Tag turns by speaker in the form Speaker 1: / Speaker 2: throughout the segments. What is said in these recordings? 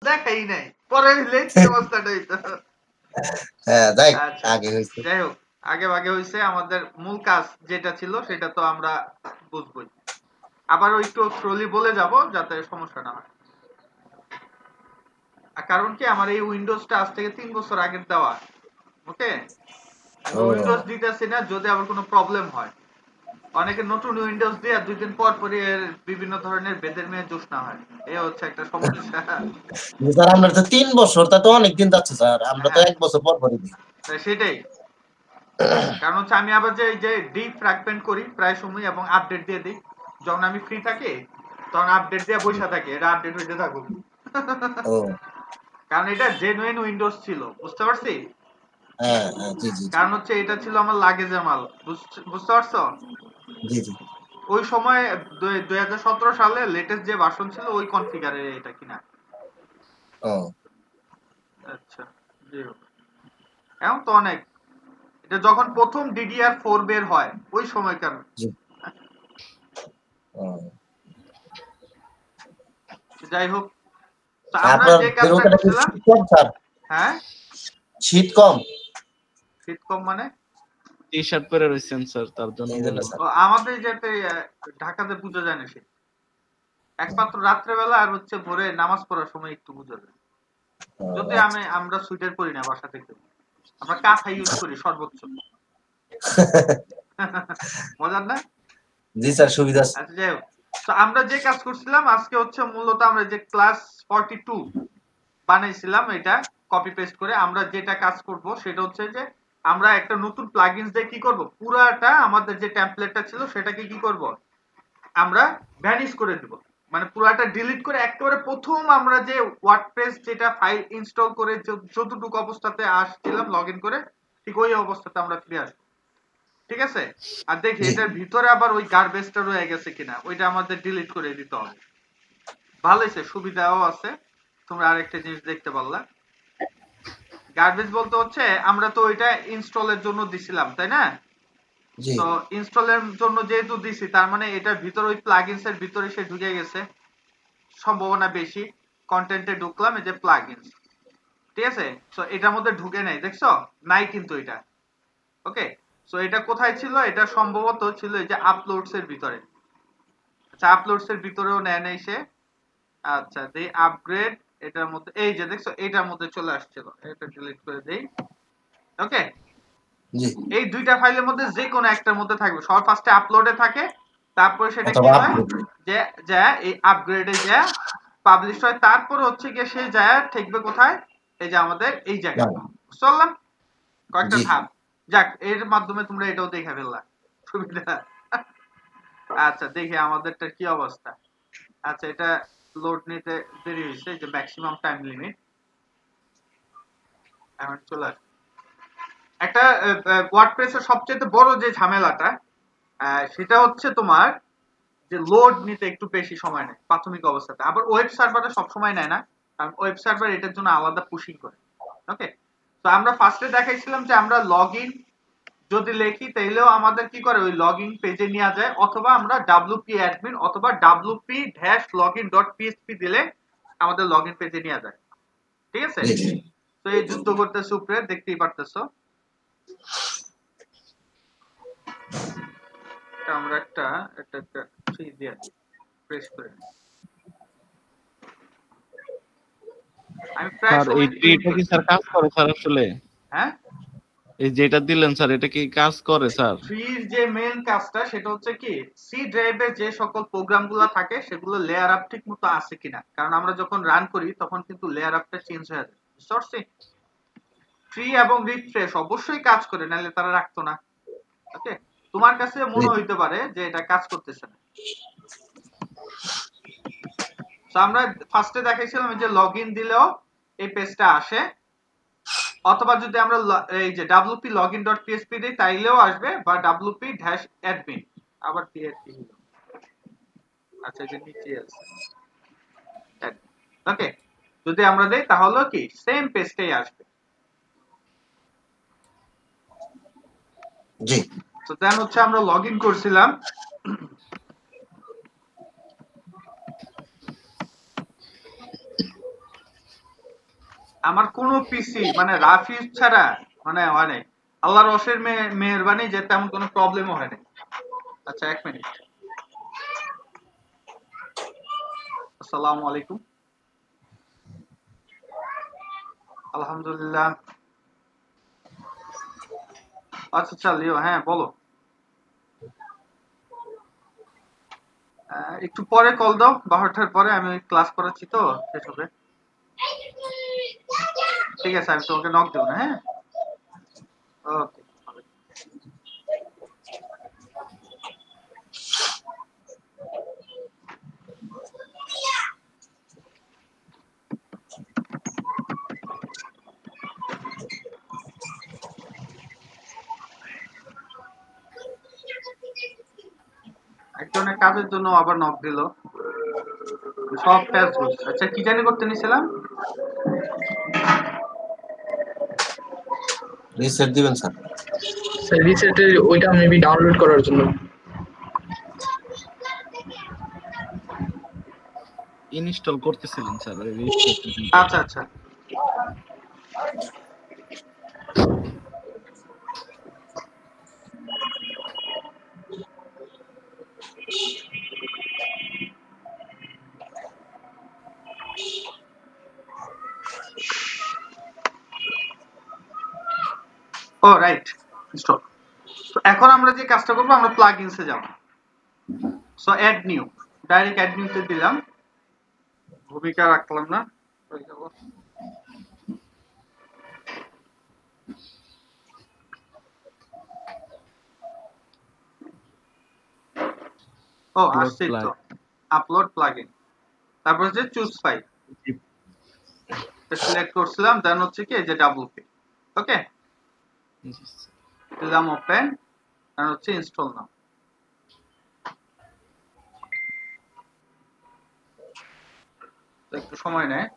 Speaker 1: দেখাই নাই, পরে হইলেই তো অবস্থাটা হইতো।
Speaker 2: হ্যাঁ যাই
Speaker 1: আচ্ছা
Speaker 2: আগে হয়েছে।
Speaker 1: যাই হোক, আগে ভাগে হয়েছে, আমাদের মূল কাজ যেটা ছিল সেটা তো আমরা বুঝবই। আবার একটু স্লোলি বলে যাব যাতে সমস্যা না হয়। কারণ কি আমার এই উইন্ডোজটা আজ থেকে 3 বছর আগের দেওয়া। ওকে,
Speaker 2: ও
Speaker 1: উইন্ডোজ দিতেছি না যদি আবার কোনো প্রবলেম হয়। অনেকে নতুন উইন্ডোজ দিয়ে 2 দিন পর পরই এর বিভিন্ন ধরনের বেদের মেয়ে জোশনা হয়। এই হচ্ছে একটা সমস্যা।
Speaker 2: স্যার আমরা তো 3 বছর, তা তো অনেক দিন যাচ্ছে স্যার, আমরা তো
Speaker 1: হ্যাঁ
Speaker 2: 1 বছর পর পরই দিই।
Speaker 1: সেটাই। কারণ হচ্ছে আমি আবার যে এই যে ডিপ ফ্র্যাগমেন্ট করি প্রায় সময় এবং আপডেট দিয়ে দিই। যখন আমি ফ্রি থাকি তখন আপডেট দিয়ে বসে থাকি, এটা আপডেট হইতে থাকুক।
Speaker 2: ও
Speaker 1: কারণ এটা জেনুইন উইন্ডোজ ছিল, বুঝতে পারছি।
Speaker 2: হ্যাঁ হ্যাঁ জি জি জি
Speaker 1: কারণ হচ্ছে এটা ছিল আমার লাগেজের মাল, বুঝতে পারছো।
Speaker 2: জি জি।
Speaker 1: ওই সময় 2017 সালে লেটেস্ট যে ভার্সন ছিল ওই কনফিগারে এটা কিনা।
Speaker 2: ও
Speaker 1: আচ্ছা, জি হোক। এখন তো অনেক, এটা যখন প্রথম DDR4 বের হয় ওই সময়কার।
Speaker 2: জি ও
Speaker 1: যাই হোক, তো আমরা যে
Speaker 2: আপনাদের
Speaker 1: কাজটা
Speaker 2: ওখানে কি
Speaker 1: করছিলাম।
Speaker 2: শীত কম স্যার?
Speaker 1: হ্যাঁ,
Speaker 2: শীত কম?
Speaker 1: শীত কম মানে?
Speaker 3: টি শার্ট পরে রয়েছেন স্যার, তার জন্য
Speaker 2: এই জন্য
Speaker 3: বললাম।
Speaker 2: স্যার।
Speaker 1: আমাদের যেতে ঢাকাতে পুজো যায় না শীত, একমাত্র রাত্রেবেলা আর হচ্ছে ভোরে নামাজ পড়ার সময় একটু বুঝা যায়।
Speaker 2: ও,
Speaker 1: যদি
Speaker 2: আচ্ছা।
Speaker 1: আমরা সুইটার পরি না বাসা থেকে, আমরা কাঁথা ইউজ করি সর্বোচ্চ। মজার না?
Speaker 2: জি স্যার সুবিধা আছে।
Speaker 1: আচ্ছা যাই হোক, তো আমরা যে কাজ করছিলাম আজকে হচ্ছে মূলত আমরা যে ক্লাস 42 বানাইছিলাম এটা কপি পেস্ট করে, আমরা যেটা কাজ করব সেটা হচ্ছে যে আমরা একটা নতুন প্লাগইনস দিয়ে কি করব, পুরাটা আমাদের যে টেমপ্লেটটা ছিল সেটাকে কি করব, আমরা ভ্যানিশ করে দিব। মানে পুরাটা ডিলিট করে একেবারে প্রথম আমরা যে ওয়ার্ডপ্রেস যেটা ফাইল ইনস্টল করে যতটুকু অবস্থাতে আসছিলাম লগইন করে, ঠিক ওই অবস্থাতে আমরা ফিরে আসবো। ঠিক আছে, আর দেখি
Speaker 2: জি
Speaker 1: এটার ভিতরে আবার ওই গার্বেজটা রয়ে গেছে কিনা, ওইটা আমাদের ডিলিট করে দিতে হবে। ভালো হয়েছে, সুবিধাও আছে। তোমরা আরেকটা জিনিস দেখতে পারলা, গার্বেজ বলতে হচ্ছে আমরা তো ওইটা ইনস্টলের জন্য দিছিলাম তাই না।
Speaker 2: জি
Speaker 1: তো ইনস্টলের জন্য যেহেতু দিছি তার মানে এটার ভিতরে ওই প্লাগইনস এর ভিতরে সে ঢুকে গেছে সম্ভাবনা বেশি। কন্টেন্টে ঢুকলাম, এই যে প্লাগইনস, ঠিক আছে। সো এটার মধ্যে ঢুকে নাই, দেখছো নাই কিন্তু এটা। ওকে, সো এটা কোথায় ছিল, এটা সম্ভবত ছিল এই যে আপলোডস এর ভিতরে। আচ্ছা আপলোডস এর ভিতরেও নেয় নাই সে। আচ্ছা দেই আপগ্রেড, এটার মধ্যে এই যে দেখছো এটার মধ্যে চলে আসছিল, এটা ডিলিট করে দেই। ওকে,
Speaker 2: জি
Speaker 1: এই দুইটা ফাইলের মধ্যে যে কোনো একটার মধ্যে থাকবে, সবার ফার্স্টে আপলোডে থাকে, তারপরে সেটা কি
Speaker 2: অথবা
Speaker 1: হয় যে যা এই আপগ্রেডে যা পাবলিশ হয়, তারপর হচ্ছে গিয়ে সে যায় ঠেকবে কোথায়, এই যে আমাদের এই জায়গায়। বুঝতে পারলাম কয়েকটা
Speaker 2: জি
Speaker 1: ধাপ। যাক, এর মাধ্যমে তোমরা এটাও দেখে ফেললা, সুবিধা। আচ্ছা দেখি আমাদেরটা কি অবস্থা। আচ্ছা এটা লোড নিতে দেরি হয়েছে, যে ম্যাক্সিমাম টাইম লিমিট এখন চলে আসবে। একটা ওয়ার্ডপ্রেসের সবচেয়ে বড় যে ঝামেলাটা সেটা হচ্ছে তোমার যে লোড নিতে একটু বেশি সময় নেয় প্রাথমিক অবস্থাতে। আবার ওয়েব সার্ভারে সব সময় নেয় না, কারণ ওয়েব সার্ভার এটার জন্য আলাদা পুশিং করে। ওকে, তো আমরা ফার্স্টে দেখাইছিলাম যে আমরা লগইন যদি লিখি তাইলেও আমাদের কি করে ওই লগইন পেজে নেওয়া যায়, অথবা আমরা wp admin অথবা wp-login.php দিলে আমাদের লগইন পেজে নেওয়া যায়। ঠিক আছে,
Speaker 2: জি জি
Speaker 1: তো এই যুদ্ধ করতেছে উপরে, দেখতেই পারতেছো। আমরা একটা ট্রি দিয়ে প্রেস করে নিই। আমি প্রায়
Speaker 3: স্যার এই
Speaker 1: সময় ক্লিন
Speaker 3: ট্রিটা কি
Speaker 1: করি।
Speaker 3: স্যার কাজ করে স্যার আসলে?
Speaker 1: হ্যাঁ,
Speaker 3: এই যেটা দিলেন স্যার, এটা কি কাজ করে স্যার?
Speaker 1: ট্রির যে মেইন কাজটা সেটা হচ্ছে কি, সি ড্রাইভে যে সকল প্রোগ্রামগুলো থাকে সেগুলো লেয়ার আপ ঠিক মতো আছে কিনা, কারণ আমরা যখন রান করি তখন কিন্তু লেয়ার আপটা চেঞ্জ হয়ে যায়, বুঝতে পারছি। ট্রি এবং রিফ্রেশ অবশ্যই কাজ করে, নাহলে তারা রাখতো না। ওকে, তোমার কাছে মনে হইতে পারে যে এটা কাজ করতেছে না। তো আমরা ফার্স্টে দেখাইছিলাম যে লগইন দিলেও এই পেজটা আসে, অথবা যদি আমরা এই যে wp-login.php দিই তাইলেও আসবে, বা wp-admin আবার php হলো। আচ্ছা এই যে নিচে আছে, ওকে, যদি আমরা দেই তাহলে কি সেম পেজটাই আসবে।
Speaker 2: জি
Speaker 1: তো দেন হচ্ছে আমরা লগইন করছিলাম। আমার কোনো পিসি মানে রাফ ইউজ ছাড়া মানে হয় নাই। আল্লাহর অশেষ মেহেরবানি যে তেমন কোনো প্রবলেমও হয় নাই। আচ্ছা 1 মিনিট। আসসালামু আলাইকুম। আলহামদুলিল্লাহ। আচ্ছা আচ্ছা লিও, হ্যাঁ বলো। একটু পরে কল দাও, 12টার পরে আমি ক্লাস করাচ্ছি তো শেষ হবে। ঠিক আছে, আমি তোমাকে নক দেবো না, হ্যাঁ? ওকে। একজনের কাজের জন্য আবার নক দিল, সব প্যাচ বলছে। আচ্ছা কি জানি করতে নিছিলাম?
Speaker 2: রিসেট দিবেন স্যার।
Speaker 4: স্যার রিসেটের ওইটা মেবি ডাউনলোড করার জন্য।
Speaker 3: ইনস্টল করতেছিলেন স্যার
Speaker 1: আচ্ছা আচ্ছা। Oh right, install. তো এখন আমরা যে কাজটা করবো, আমরা প্লাগইনসে যাব। So add new, direct add নিউতে দিলাম, ভূমিকা রাখলাম না। হয়ে যাব। ও আসছে তো, আপলোড প্লাগইন। তারপর হচ্ছে চুজ ফাইল, সিলেক্ট করছিলাম, দেন হচ্ছে কি এই যে ডাব্লিউপি। ওকে, দিলাম ওপেন, দেন হচ্ছে ইনস্টল নাও। একটু সময় নেয়।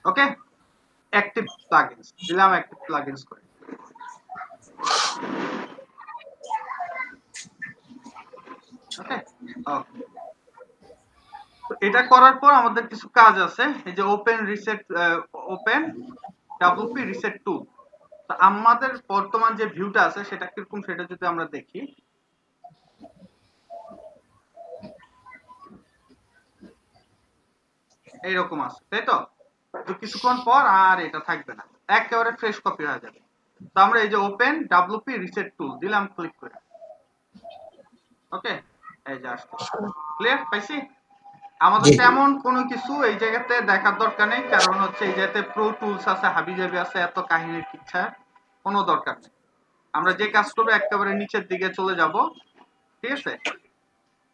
Speaker 1: ওকে, অ্যাক্টিভ প্লাগইনস দিলাম, অ্যাক্টিভ প্লাগইনস করে। ওকে, তো এটা করার পর আমাদের কিছু কাজ আছে। এই যে open reset, open WP reset tool. তো আমাদের বর্তমান যে ভিউটা আছে সেটা কিরকম, সেটা যদি আমরা দেখি, এইরকম আছে, তাই তো? তো কিছুক্ষণ পর আর এটা থাকবে না, একেবারে ফ্রেশ কপি হয়ে যাবে। তো আমরা এই যে ওপেন ডাব্লিউপি রিসেট টুল দিলাম, ক্লিক করে। ওকে, এই যে আসছে। ক্লিয়ার পাইছি? আমাদের তেমন কোনো কিছু এই জায়গাতে দেখার দরকার নেই, কারণ হচ্ছে এই জায়গাতে প্রো টুলস আছে, হাবিজাবি আছে, এত কাহিনীর ইচ্ছা কোনো দরকার নেই। আমরা যে কাজ করবো একেবারে নিচের দিকে চলে যাব। ঠিক আছে,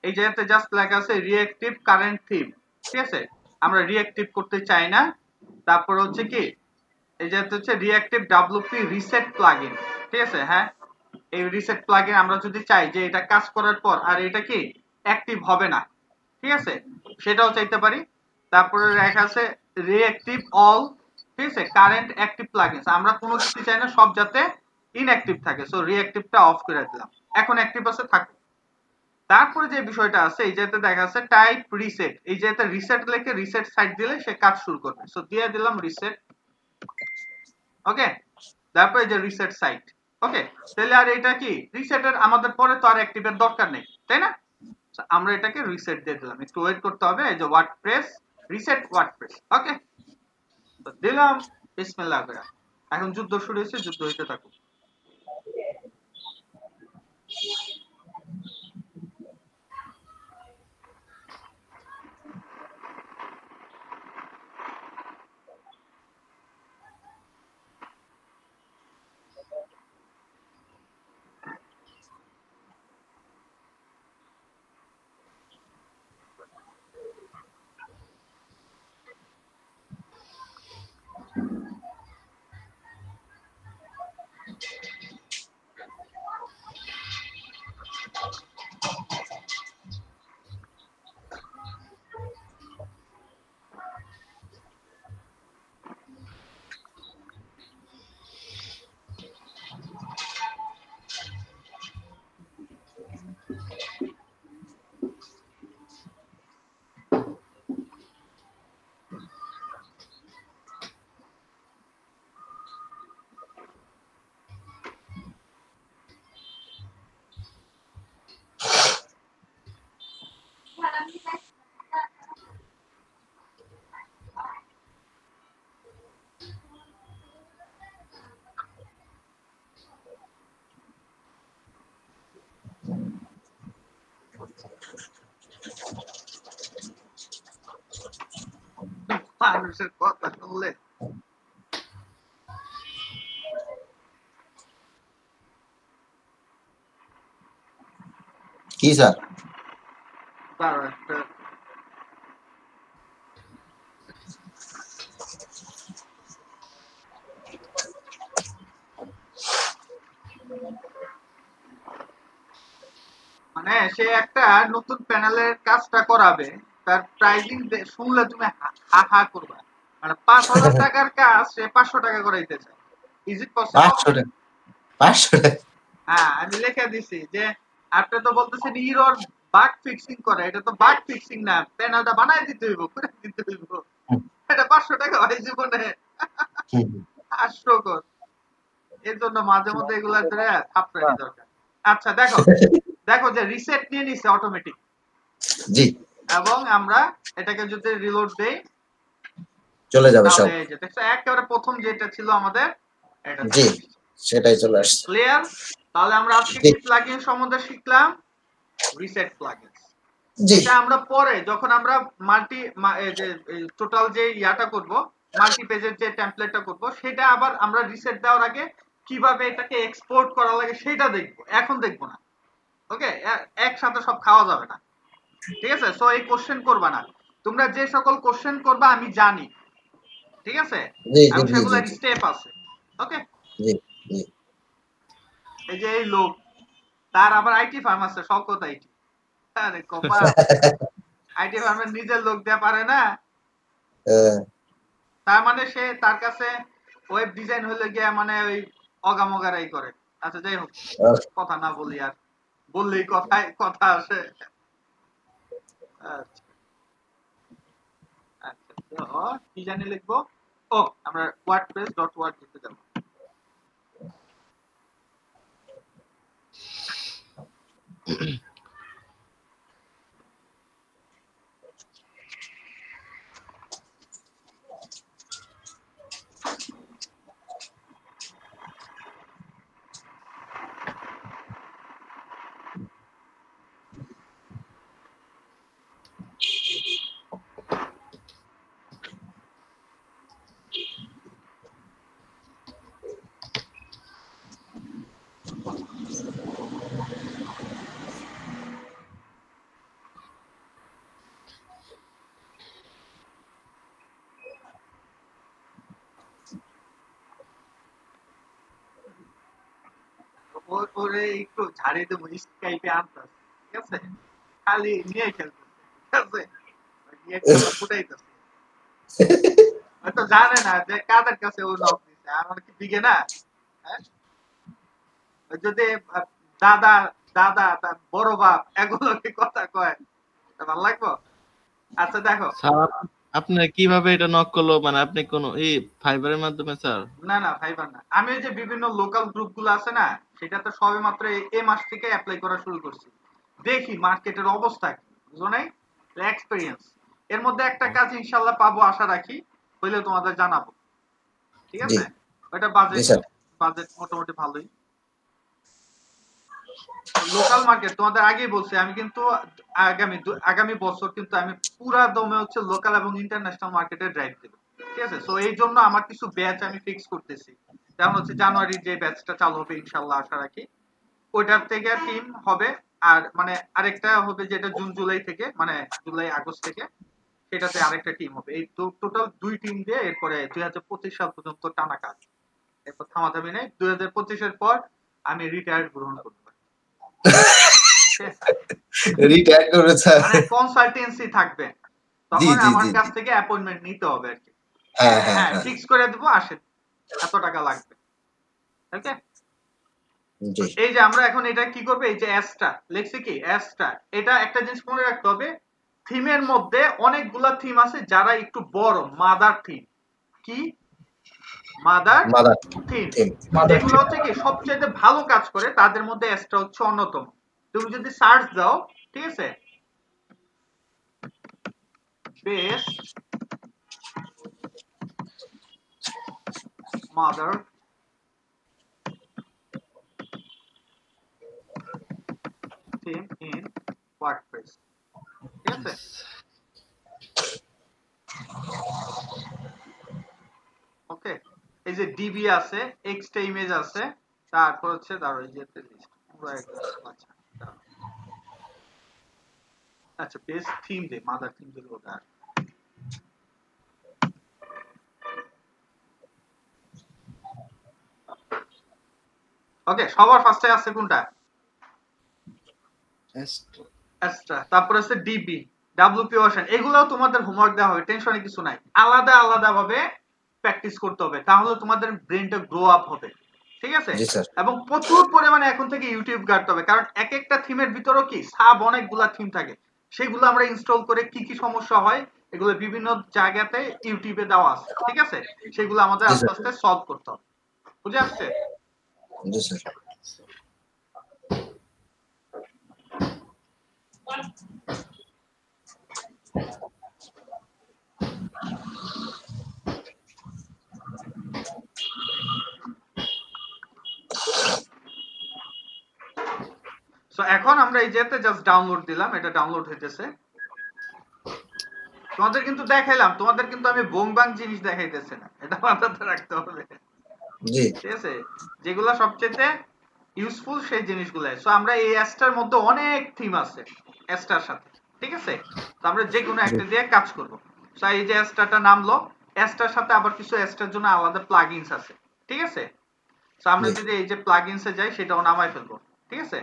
Speaker 1: এই জায়গাতে জাস্ট লেখা আছে রিঅ্যাক্টিভ কারেন্ট থিম। ঠিক আছে, আমরা রিঅ্যাক্টিভ করতে চাই না। তারপর হচ্ছে কি এই জায়গাতে হচ্ছে রিঅ্যাক্টিভ ডাব্লিউপি রিসেট প্লাগইন। ঠিক আছে, হ্যাঁ, এই রিসেট প্লাগইন আমরা যদি চাই যে এটা কাজ করার পর আর এটা কি অ্যাক্টিভ হবে না, ঠিক আছে, সেটাও চাইতে পারি। তারপরে লেখা আছে রিঅ্যাক্টিভ অল, ঠিক আছে, কারেন্ট অ্যাক্টিভ প্লাগইনস। আমরা কোনো কিছু চাই না, সব যাতে ইনঅ্যাক্টিভ থাকে। সো রিঅ্যাক্টিভটা অফ করে দিলাম, এখন অ্যাক্টিভ আছে থাকুক। তারপরে যে বিষয়টা আছে, এই জায়গাতে দেখা আছে টাইপ রিসেট, এই জায়গাতে রিসেট লিখে রিসেট সাইট দিলে সে কাজ শুরু করবে। সো দিয়ে দিলাম রিসেট। ওকে, তারপরে যে রিসেট সাইট। ওকে, তাহলে আর এটা কি রিসেটের আমাদের পরে তো আর অ্যাক্টিভের দরকার নেই, তাই না? আমরা এটাকে রিসেট দিয়ে দিলাম, একটু ওয়েট করতে হবে। এই যে ওয়ার্ডপ্রেস রিসেট ওয়ার্ডপ্রেস। ওকে, তো দিলাম বিসমিল্লাহ করে। এখন যুদ্ধ শুরু হয়েছে, যুদ্ধ হইতে থাকুক। মানুষের কথা শুনলে
Speaker 2: কি স্যার?
Speaker 1: দাঁড়াও একটা মানে সে একটা নতুন প্যানেলের কাজটা করাবে, তার প্রাইজিং শুনলে তুমি হা হা করবা। মানে 5,000 টাকার কাজ সে 500 টাকা করাইতে চায়। Is it possible?
Speaker 2: 500 টাকা 500 টাকা
Speaker 1: হ্যাঁ, আমি লিখে দিছি যে আপনি তো বলতেছেন ইরর বাগ ফিক্সিং করে, এটা তো বাগ ফিক্সিং না, প্যানেলটা বানাই দিতে হইব, করে দিতে হইব। এটা 500 টাকা হয় জীবনে? হাস্যকর। এর জন্য মাঝে মধ্যে এগুলা ধরে থাপড়ানি দরকার। আচ্ছা দেখো, দেখো যে রিসেট নিয়ে নিছে অটোমেটিক,
Speaker 2: জি
Speaker 1: এবং আমরা এটাকে যদি রিলোড দেই
Speaker 2: চলে যাবে সব।
Speaker 1: তাহলে এই যে দেখছো একেবারে প্রথম যেটা ছিল আমাদের এটা
Speaker 2: জি
Speaker 1: চলে আসছে।
Speaker 2: সেটাই চলে আসছে।
Speaker 1: ক্লিয়ার? তাহলে আমরা আজকে
Speaker 2: জি
Speaker 1: কি প্লাগইন সম্বন্ধে শিখলাম? Reset plugin.
Speaker 2: জি
Speaker 1: এটা আমরা পরে যখন আমরা মাল্টি যে টোটাল যে ইয়াটা করব, মাল্টি পেজের যে টেমপ্লেটটা করব, সেটা আবার আমরা রিসেট দেওয়ার আগে কিভাবে এটাকে এক্সপোর্ট করা লাগে সেটা দেখব, এখন দেখব না। ওকে, একসাথে সব খাওয়া যাবে না, ঠিক আছে? সো এই কোশ্চেন করবা না, তোমরা যে সকল কোশ্চেন করবা আমি জানি, ঠিক আছে?
Speaker 2: জি জি
Speaker 1: এবং
Speaker 2: জি জি
Speaker 1: সেগুলোর
Speaker 2: জি
Speaker 1: স্টেপ আছে। ওকে,
Speaker 2: জি জি
Speaker 1: এই যে এই লোক, তার আবার আইটি ফার্ম আছে, শওকত আইটি। আরে কপাল, আইটি ফার্মের নিজের লোক দেয়া পারে না। তার মানে সে তার কাছে ওয়েব ডিজাইন হলে গিয়া মানে ওই অগামগারাই করে। আচ্ছা যাই হোক, কথা না বলি আর, বললেই কথায় কথা আসে। আচ্ছা আচ্ছা, তো কি জানি লিখবো? ও, আমরা wordpress.org দিতে যাব। ওরে একটু ঝাড়িয়ে দেবো, স্কাইপে আনতাছে, ঠিক আছে? খালি নিয়ে খেলতেছে, ঠিক আছে? নিয়ে খেলা ফুটাইতেছে, হয়তো জানে না যে কাদের কাছে ও নক দিছে, আমার কি দিকে না? হ্যাঁ, ওই যদি দাদা দাদা তার বড় বাপ এগুলোকে কথা কয়, তা ভালো লাগবো? আচ্ছা দেখো,
Speaker 3: স্যার আপনি কিভাবে এটা নক করলো, মানে আপনি কোন এই ফাইবারের মাধ্যমে স্যার?
Speaker 1: না না ফাইবার না, আমি ওই যে বিভিন্ন লোকাল গ্রুপ গুলো আছে না, সেটাতে সবে মাত্র এই মাস থেকে অ্যাপ্লাই করা শুরু করছি, দেখি মার্কেটের অবস্থা কি, বুঝো নাই? এক্সপেরিয়েন্স, এর মধ্যে একটা কাজ ইনশাল্লাহ পাবো আশা রাখি, হইলে তোমাদের জানাবো, ঠিক
Speaker 2: জি
Speaker 1: আছে? ওটা
Speaker 2: জি
Speaker 1: বাজেট
Speaker 2: স্যার।
Speaker 1: বাজেট মোটামুটি ভালোই। লোকাল মার্কেট তোমাদের আগেই বলছি আমি কিন্তু আগামী বছর কিন্তু আমি পুরা দমে হচ্ছে লোকাল এবং ইন্টারন্যাশনাল মার্কেটে ড্রাইভ দেব। ঠিক আছে, সো এই জন্য আমার কিছু ব্যাচ আমি ফিক্স করতেছি, যেমন হচ্ছে জানুয়ারি যে ব্যাচটা চালু হবে ইনশাল্লাহ আশা রাখি ওইটার থেকে টিম হবে। আর মানে আরেকটা হবে যেটা জুন জুলাই থেকে, মানে জুলাই আগস্ট থেকে সেটাতে আরেকটা টিম হবে। এই টোটাল 2 টিম দিয়ে এরপরে 2025 সাল পর্যন্ত টানা কাজ, এরপর থামাথামি নেই। 2025 এর পর আমি রিটায়ার গ্রহণ করব।
Speaker 2: রিটায়ার করবে স্যার।
Speaker 1: মানে কনসালটেন্সি থাকবে,
Speaker 2: জি
Speaker 1: তখন
Speaker 2: জি
Speaker 1: আমার
Speaker 2: জি
Speaker 1: কাছ
Speaker 2: জি।
Speaker 1: থেকে অ্যাপয়েন্টমেন্ট নিতে হবে আর কি।
Speaker 2: হ্যাঁ হ্যাঁ
Speaker 1: হ্যাঁ,
Speaker 2: হ্যাঁ।
Speaker 1: ফিক্স করে দেবো, আসেন এত টাকা লাগবে। ওকে, তো
Speaker 2: জি
Speaker 1: এই যে আমরা এখন এটা কি করবে, এই যে অ্যাসটা লেখছি কি অ্যাসটা, এটা একটা জিনিস মনে রাখতে হবে, থিমের মধ্যে অনেকগুলা থিম আছে যারা একটু বড় মাদার থিম। কি mother
Speaker 2: mother
Speaker 1: theme,
Speaker 2: theme.
Speaker 4: Mother
Speaker 1: যেগুলো হচ্ছে কি সবচেয়ে ভালো কাজ করে তাদের মধ্যে অ্যাসটা হচ্ছে অন্যতম। তুমি যদি সার্চ দাও, ঠিক আছে, best mother theme in WordPress, ঠিক আছে। ওকে, এই যে ডিবি আছে, এক্সটা ইমেজ আছে, তারপর হচ্ছে দাঁড়ো এই যে লিস্ট পুরো একদম। আচ্ছা দাঁড়াও। আচ্ছা বেস থিম দে, মাদার থিম দিল ওটা। ওকে, সবার ফার্স্টে আছে কোনটা? এক্সট্রা, তারপর আছে ডিবি, ডাব্লিউপি ওশান। এগুলোও তোমাদের হোমওয়ার্ক দেওয়া হবে, টেনশনে কিছু নাই, আলাদা আলাদা ভাবে প্র্যাকটিস করতে হবে, তাহলে তোমাদের ব্রেনটা গ্রো আপ হবে। ঠিক আছে,
Speaker 2: জি স্যার।
Speaker 1: এবং প্রচুর পরিমাণে এখন থেকে ইউটিউব ঘাঁটতে হবে, কারণ এক একটা থিমের ভিতরেও কি সাব অনেকগুলা থিম থাকে, সেগুলো আমরা ইনস্টল করে কি কি সমস্যা হয় এগুলো বিভিন্ন জায়গাতে ইউটিউবে দেওয়া আছে। ঠিক আছে, সেগুলো আমাদের
Speaker 2: জি
Speaker 1: আস্তে
Speaker 2: স্যার।
Speaker 1: আস্তে সলভ করতে হবে। বুঝে আসছে?
Speaker 2: জি স্যার।
Speaker 1: সো এখন আমরা এই যেতে জাস্ট ডাউনলোড দিলাম, এটা ডাউনলোড হইতেছে। তোমাদের কিন্তু দেখাইলাম, তোমাদের কিন্তু আমি বোংবাং জিনিস দেখাইতেছি না, এটা মাথাতে রাখতে হবে।
Speaker 2: জি
Speaker 1: ঠিক আছে, যেগুলো সবচেয়ে ইউজফুল সেই জিনিসগুলো। সো আমরা এই অ্যাস্টার মধ্যে অনেক থিম আছে অ্যাস্টার সাথে। ঠিক আছে, তো আমরা যে কোনো
Speaker 2: জি
Speaker 1: একটা দিয়ে কাজ করব। সো এই যে অ্যাস্টারটা নামলো, অ্যাস্টার সাথে আবার কিছু অ্যাস্টার জন্য আলাদা প্লাগইনস আছে। ঠিক আছে, সো আমরা
Speaker 2: জি।
Speaker 1: যদি এই যে প্লাগইনসে যাই সেটাও নামাই ফেলবো। ঠিক আছে,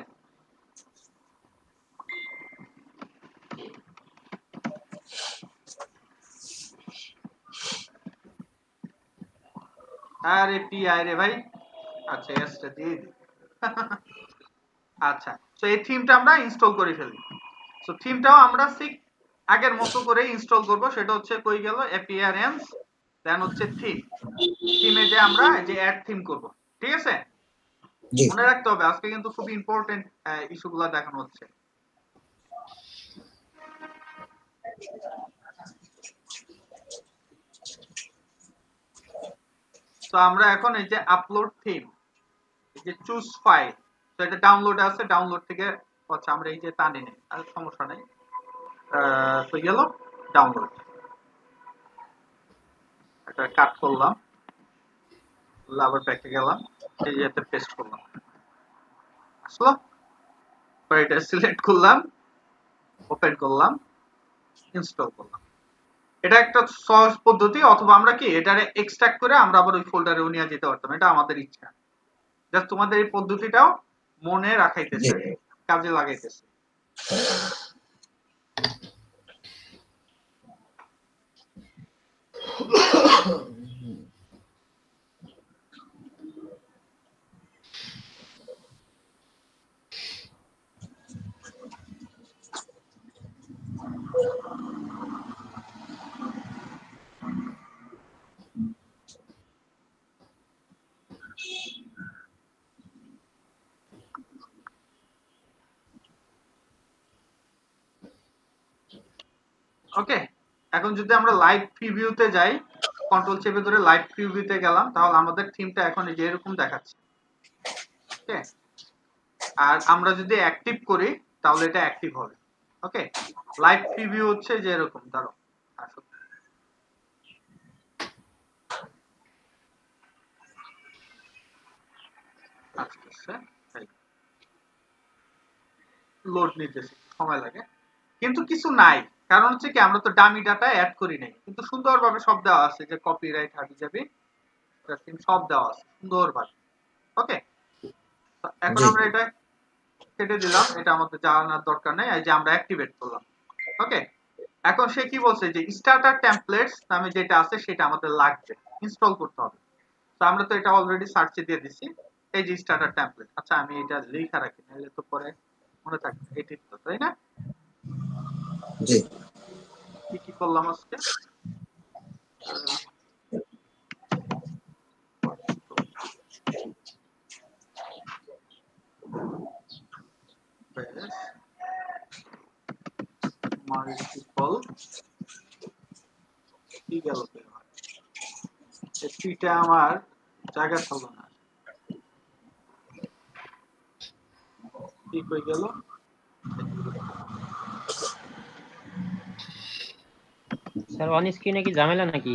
Speaker 1: আরে পিআই রে ভাই, আচ্ছা অ্যাস্টার দিয়ে দিই। আচ্ছা, সো এই থিমটা আমরা ইনস্টল করে ফেলি। সো থিমটাও আমরা ঠিক আগের মতো করে ইনস্টল করব, সেটা হচ্ছে কই গেল, অ্যাপিয়ারেন্স, দেন হচ্ছে থিম। থিমে যে আমরা যে অ্যাড থিম করব। ঠিক আছে,
Speaker 2: জি।
Speaker 1: মনে রাখতে হবে আজকে কিন্তু খুব ইম্পর্টেন্ট ইস্যুগুলো দেখানো হচ্ছে। তো আমরা এখন এই যে আপলোড থিম, এই যে চুজ ফাইল, তো এটা ডাউনলোড আছে, ডাউনলোড থেকে আচ্ছা আমরা এই যে টানি নেই, আর সমস্যা নেই। তো গেল ডাউনলোড, এটা কাট করলাম, আবার ব্যাকে গেলাম, এই যে এতে পেস্ট করলাম, আসলো, এটা সিলেক্ট করলাম, ওপেন করলাম, ইনস্টল করলাম। এটা একটা সহজ পদ্ধতি, অথবা আমরা কি এটারে এক্সট্রাক্ট করে আমরা আবার ওই ফোল্ডারেও নিয়ে যেতে পারতাম, এটা আমাদের ইচ্ছা। জাস্ট তোমাদের এই পদ্ধতিটাও মনে রাখাইতেছে,
Speaker 2: জি
Speaker 1: কাজে লাগাইতেছে। ওকে, এখন যদি আমরা লাইভ প্রিভিউতে যাই, কন্ট্রোল চেপে ধরে লাইভ প্রিভিউতে গেলাম, তাহলে আমাদের থিমটা এখন এই যে এরকম দেখাচ্ছে। ওকে, আর আমরা যদি অ্যাক্টিভ করি তাহলে এটা অ্যাক্টিভ হবে। ওকে, লাইভ প্রিভিউ হচ্ছে যে এরকম, ধরো লোড নিতে সময় লাগে, কিন্তু কিছু নাই, কারণ হচ্ছে কি আমরা তো ডামি ডাটা অ্যাড করি নাই, কিন্তু সুন্দরভাবে সব দেওয়া আছে, যে কপিরাইট হাবি যাবে সব দেওয়া আছে সুন্দরভাবে। ওকে, এখন আমরা এটা কেটে দিলাম, এটা আমাদের জানার দরকার নেই, এই যে আমরা অ্যাক্টিভেট করলাম। ওকে, এখন সে কি বলছে যে স্টার্টার টেমপ্লেটস নামে যেটা আছে সেটা আমাদের লাগবে, ইনস্টল করতে হবে। তো আমরা তো এটা অলরেডি সার্চে দিয়ে দিছি, এই যে স্টার্টার টেমপ্লেট। আচ্ছা আমি এটা লেখা রাখি, নাহলে তো পরে মনে থাকবে এডিট তো, তাই না?
Speaker 2: জি
Speaker 1: কি করলাম আজকে? মাল্টিপল কি গেল, এটা আমার জায়গা থাকলো না, কি কই গেল?
Speaker 5: স্যার অন স্ক্রিনে কি ঝামেলা নাকি?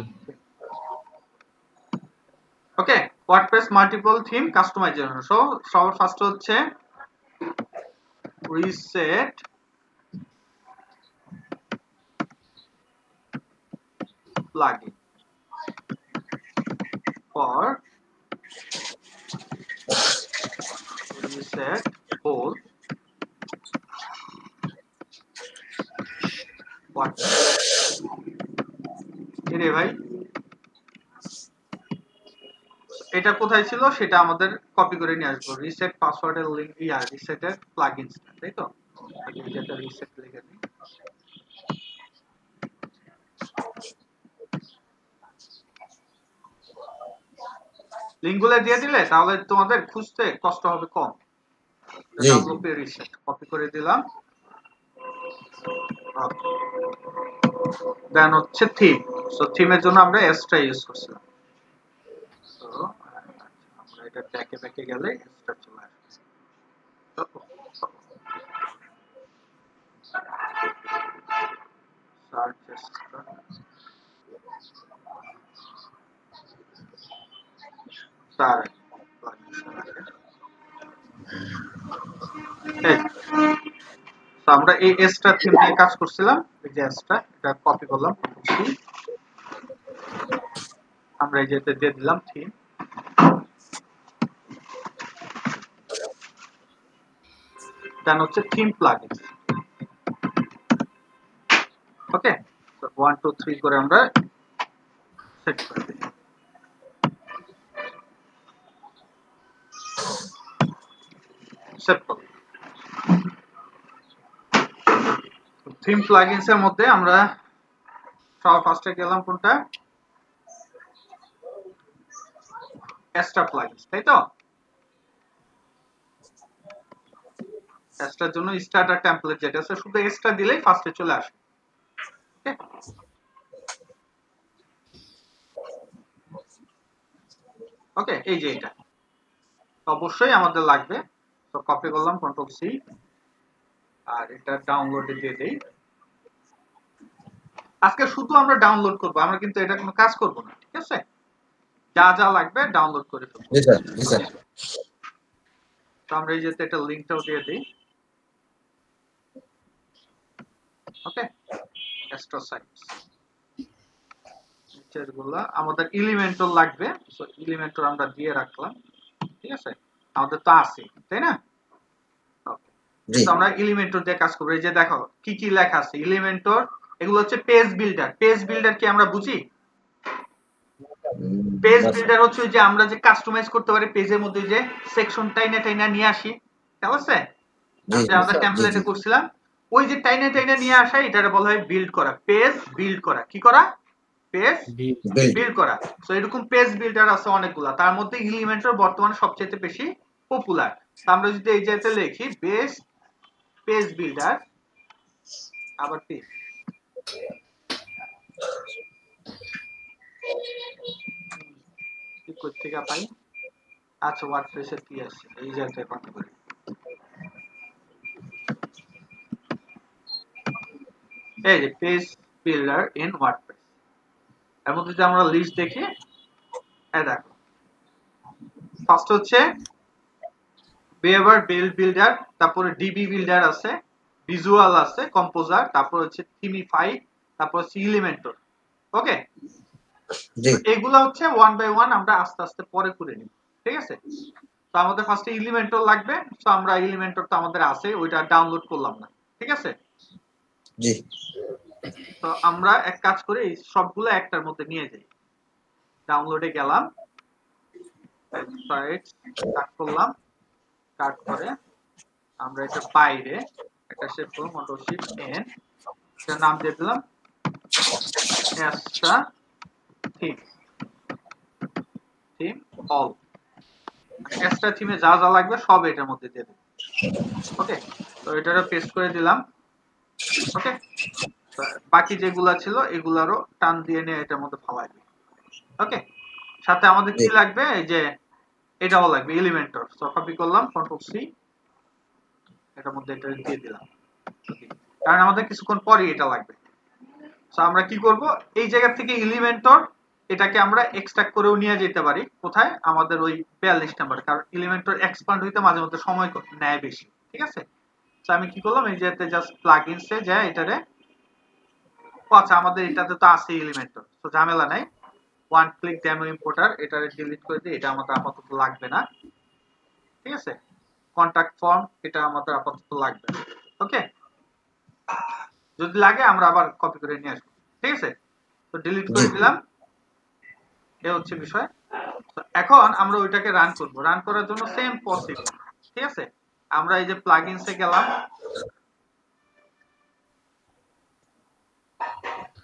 Speaker 1: Okay, WordPress multiple theme customization. So সবার ফার্স্ট হচ্ছে reset plugin for reset whole রে ভাই, এটা কোথায় ছিল সেটা আমাদের কপি করে নিয়ে আসবো। রিসেট পাসওয়ার্ডের লিংক, রিসেটের প্লাগইনস, তাই তো? যেটা রিসেট লিখে দিই, লিংকগুলো দিয়ে দিলে তাহলে তোমাদের খুঁজতে কষ্ট হবে কম। ডাব্লিউপি রিসেট কপি করে দিলাম। দেন হচ্ছে থিম। সো থিমের জন্য আমরা এক্সট্রা ইউজ করছিলাম। তো আমরা এটা ব্যাকে ব্যাকে গেলে এক্সট্রা চলে আসবে। সার্চ এক্সট্রা, তার আমরা এই এক্সট্রা থিম নিয়ে কাজ করছিলাম। এই যে এক্সট্রা, এটা কপি করলাম, আমরা এই যেতে দিয়ে দিলাম থিম। দেন হচ্ছে থিম প্লাগইনস। ওকে, তো 1 2 3 করে আমরা সেট করে দিই। সেট করব। থিম প্লাগইনস এর মধ্যে আমরা সব ফার্স্টে গেলাম কোনটা, এক্সট্রা প্লাগইনস, তাই তো? এক্সট্রার জন্য স্টার্টার টেমপ্লেট যেটা আছে, শুধু এক্সট্রা দিলেই ফার্স্টে চলে আসে। ওকে, এই যে এটা অবশ্যই আমাদের লাগবে। তো কপি করলাম, কন্ট্রোল সি, আর এটা ডাউনলোডে দিয়ে দেই। আজকে শুধু আমরা ডাউনলোড করব, আমরা কিন্তু এটা কোনো কাজ করব না, ঠিক আছে? যা যা লাগবে ডাউনলোড করে ফেলবো।
Speaker 2: জি স্যার, জি স্যার।
Speaker 1: তো আমরা এই যে এটা লিংকটাও দিয়ে দেই। ওকে, এক্সট্রা সাইটস নিচেরগুলা আমাদের এলিমেন্টর লাগবে, সো এলিমেন্টর আমরা দিয়ে রাখলাম, ঠিক আছে? আমাদের তো আছে, তাই না?
Speaker 2: জি
Speaker 1: তো আমরা এলিমেন্টর দিয়ে কাজ করব। এই যে দেখো কি কি লেখা আছে এলিমেন্টর, এগুলো হচ্ছে পেজ বিল্ডার। পেজ বিল্ডার কি আমরা বুঝি? পেজ বিল্ডার হচ্ছে যে আমরা যে কাস্টমাইজ করতে পারি পেজের মধ্যে, যে সেকশন টাইনা টাইনা নিয়ে আসি, ঠিক আছে? যে আমরা টেমপ্লেটে করছিলাম, ওই যে টাইনা টাইনা নিয়ে আসা, এটারে বলা হয় বিল্ড করা। পেজ বিল্ড করা, কি করা? পেজ বিল্ড করা। সো এরকম পেজ বিল্ডার আছে অনেকগুলা, তার মধ্যে এলিমেন্টর বর্তমানে সবচেয়ে বেশি পপুলার। আমরা যদি এই জায়গাতে লিখি বেস্ট পেজ বিল্ডার, আবার পেজ কি কোথা থেকে পাই? আচ্ছা ওয়ার্ডপ্রেসের কি আছে এই জায়গায় কপি করি। এই যে পেজ বিল্ডার ইন ওয়ার্ডপ্রেস, এর মধ্যে যদি আমরা লিস্ট দেখি, এই দেখো ফার্স্ট হচ্ছে বেভার বিল্ডার, তারপরে ডিবি বিল্ডার আছে, ভিজুয়াল আছে, কম্পোজার, তারপর হচ্ছে থিমিফাই, তারপর হচ্ছে এলিমেন্টর। ওকে,
Speaker 2: জি
Speaker 1: এগুলা হচ্ছে ওয়ান বাই ওয়ান আমরা আস্তে আস্তে পরে করে নিব, ঠিক আছে? তো আমাদের ফার্স্টে এলিমেন্টর লাগবে, তো আমরা এলিমেন্টর তো আমাদের আছে, ওইটা ডাউনলোড করলাম না, ঠিক আছে?
Speaker 2: জি
Speaker 1: তো আমরা এক কাজ করে এই সবগুলো একটার মধ্যে নিয়ে যাই। ডাউনলোডে গেলাম, সাইট কাট করলাম, কাট করে আমরা এটা বাইরে একটা শেপ করব, কন্ট্রোল শিফট এন, এর নাম দিয়ে দিলাম extra theme, theme all. Extra থিমে যা যা লাগবে সব এটার মধ্যে দিয়ে দেব। ওকে, তো এটারে পেস্ট করে দিলাম। ওকে, বাকি যেগুলা ছিল এগুলারও টান দিয়ে নিয়ে এটার মধ্যে ফালাই দিই। ওকে, সাথে আমাদের কি লাগবে, এই যে এটাও লাগবে এলিমেন্টর। সো কপি করলাম, কন্ট্রোল সি, এটার মধ্যে এটা দিয়ে দিলাম, কারণ আমাদের কিছুক্ষণ পরে এটা লাগবে। সো আমরা কি করব, এই জায়গা থেকে এলিমেন্টর এটাকে আমরা এক্সট্রাক্ট করেও নিয়ে যেতে পারি। কোথায়? আমাদের ওই 42 নাম্বার, কারণ এলিমেন্টর এক্সপ্যান্ড হইতে মাঝে মধ্যে সময় নেয় বেশি, ঠিক আছে? তো আমি কি করলাম, এই যেতে জাস্ট প্লাগইনসে যায় এটারে, আচ্ছা আমাদের এটাতে তো আছে এলিমেন্টর, তো ঝামেলা নাই। ওয়ান ক্লিক ডেমো ইম্পোর্টার, এটারে ডিলিট করে দিই, এটা আমাদের আপাতত লাগবে না, ঠিক আছে? কন্টাক্ট ফর্ম, এটা আমাদের আপাতত লাগবে না। ওকে, যদি লাগে আমরা আবার কপি করে নিয়ে আসবো, ঠিক আছে? তো ডিলিট করে দিলাম, এ হচ্ছে বিষয়। তো এখন আমরা ওইটাকে রান করব। রান করার জন্য সেম প্রসিডিউর, ঠিক আছে? আমরা এই যে প্লাগইনসে গেলাম,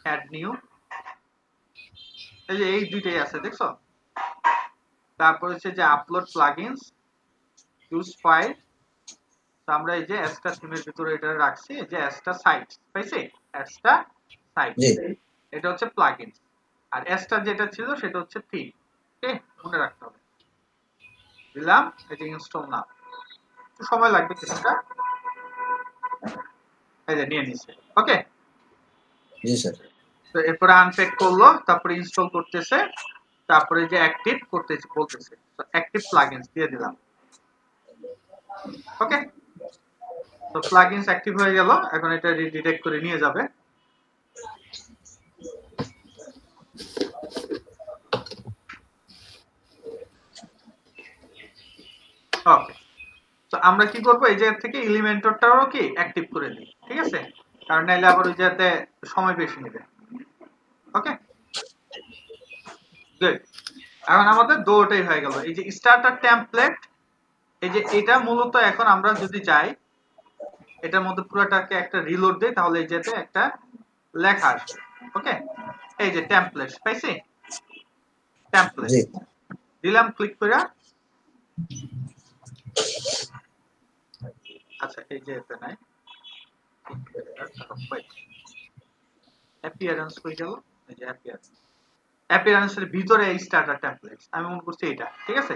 Speaker 1: অ্যাড নিউ, এই যে এই দুইটাই আছে দেখছো? তারপর হচ্ছে যে আপলোড প্লাগইনস, ইউজ ফাইল, তো আমরা এই যে এক্সট্রা থিমের ভিতরে এটা রাখছি, যে এক্সট্রা সাইট পাইছি, এক্সট্রা সাইট,
Speaker 2: জি
Speaker 1: এটা হচ্ছে প্লাগইনস। আর এক্সট্রা যেটা ছিল সেটা হচ্ছে থিম। ওকে, মনে রাখতে হবে। দিলাম, এই যে ইনস্টল নাও, একটু সময় লাগবে কিছুটা, এই যে নিয়ে নিছে। ওকে,
Speaker 2: জি স্যার
Speaker 1: তো এরপরে আনপ্যাক করলো, তারপরে ইনস্টল করতেছে, তারপরে যে অ্যাক্টিভ করতেছে বলতেছে, তো অ্যাক্টিভ প্লাগইনস দিয়ে দিলাম। ওকে, তো প্লাগইনস অ্যাক্টিভ হয়ে গেল, এখন এটা রিডিরেক্ট করে নিয়ে যাবে। ওকে, তো আমরা কি করব, এই জায়গা থেকে এলিমেন্টরটাও কি অ্যাক্টিভ করে দিই, ঠিক আছে? কারণ নাইলে আবার ওই জায়গাতে সময় বেশি নেবে। ওকে, গুড। এখন আমাদের দুটোই হয়ে গেল। এই যে স্টার্টার টেমপ্লেট, এই যে এটা মূলত এখন আমরা যদি যাই এটার মধ্যে পুরোটাকে একটা রিলোড দেই, তাহলে এই যেতে একটা লেখা আসবে। ওকে, এই যে টেমপ্লেট পাইছি, টেমপ্লেট
Speaker 2: জি
Speaker 1: দিলাম ক্লিক করে। আচ্ছা এই যে এতে নাই, অ্যাপিয়ারেন্স হয়ে গেল, এই যে অ্যাপিয়ারেন্স, অ্যাপিয়ারেন্সের ভিতরে এই স্টার্টার টেমপ্লেটস আমি মনে করছি এটা, ঠিক আছে?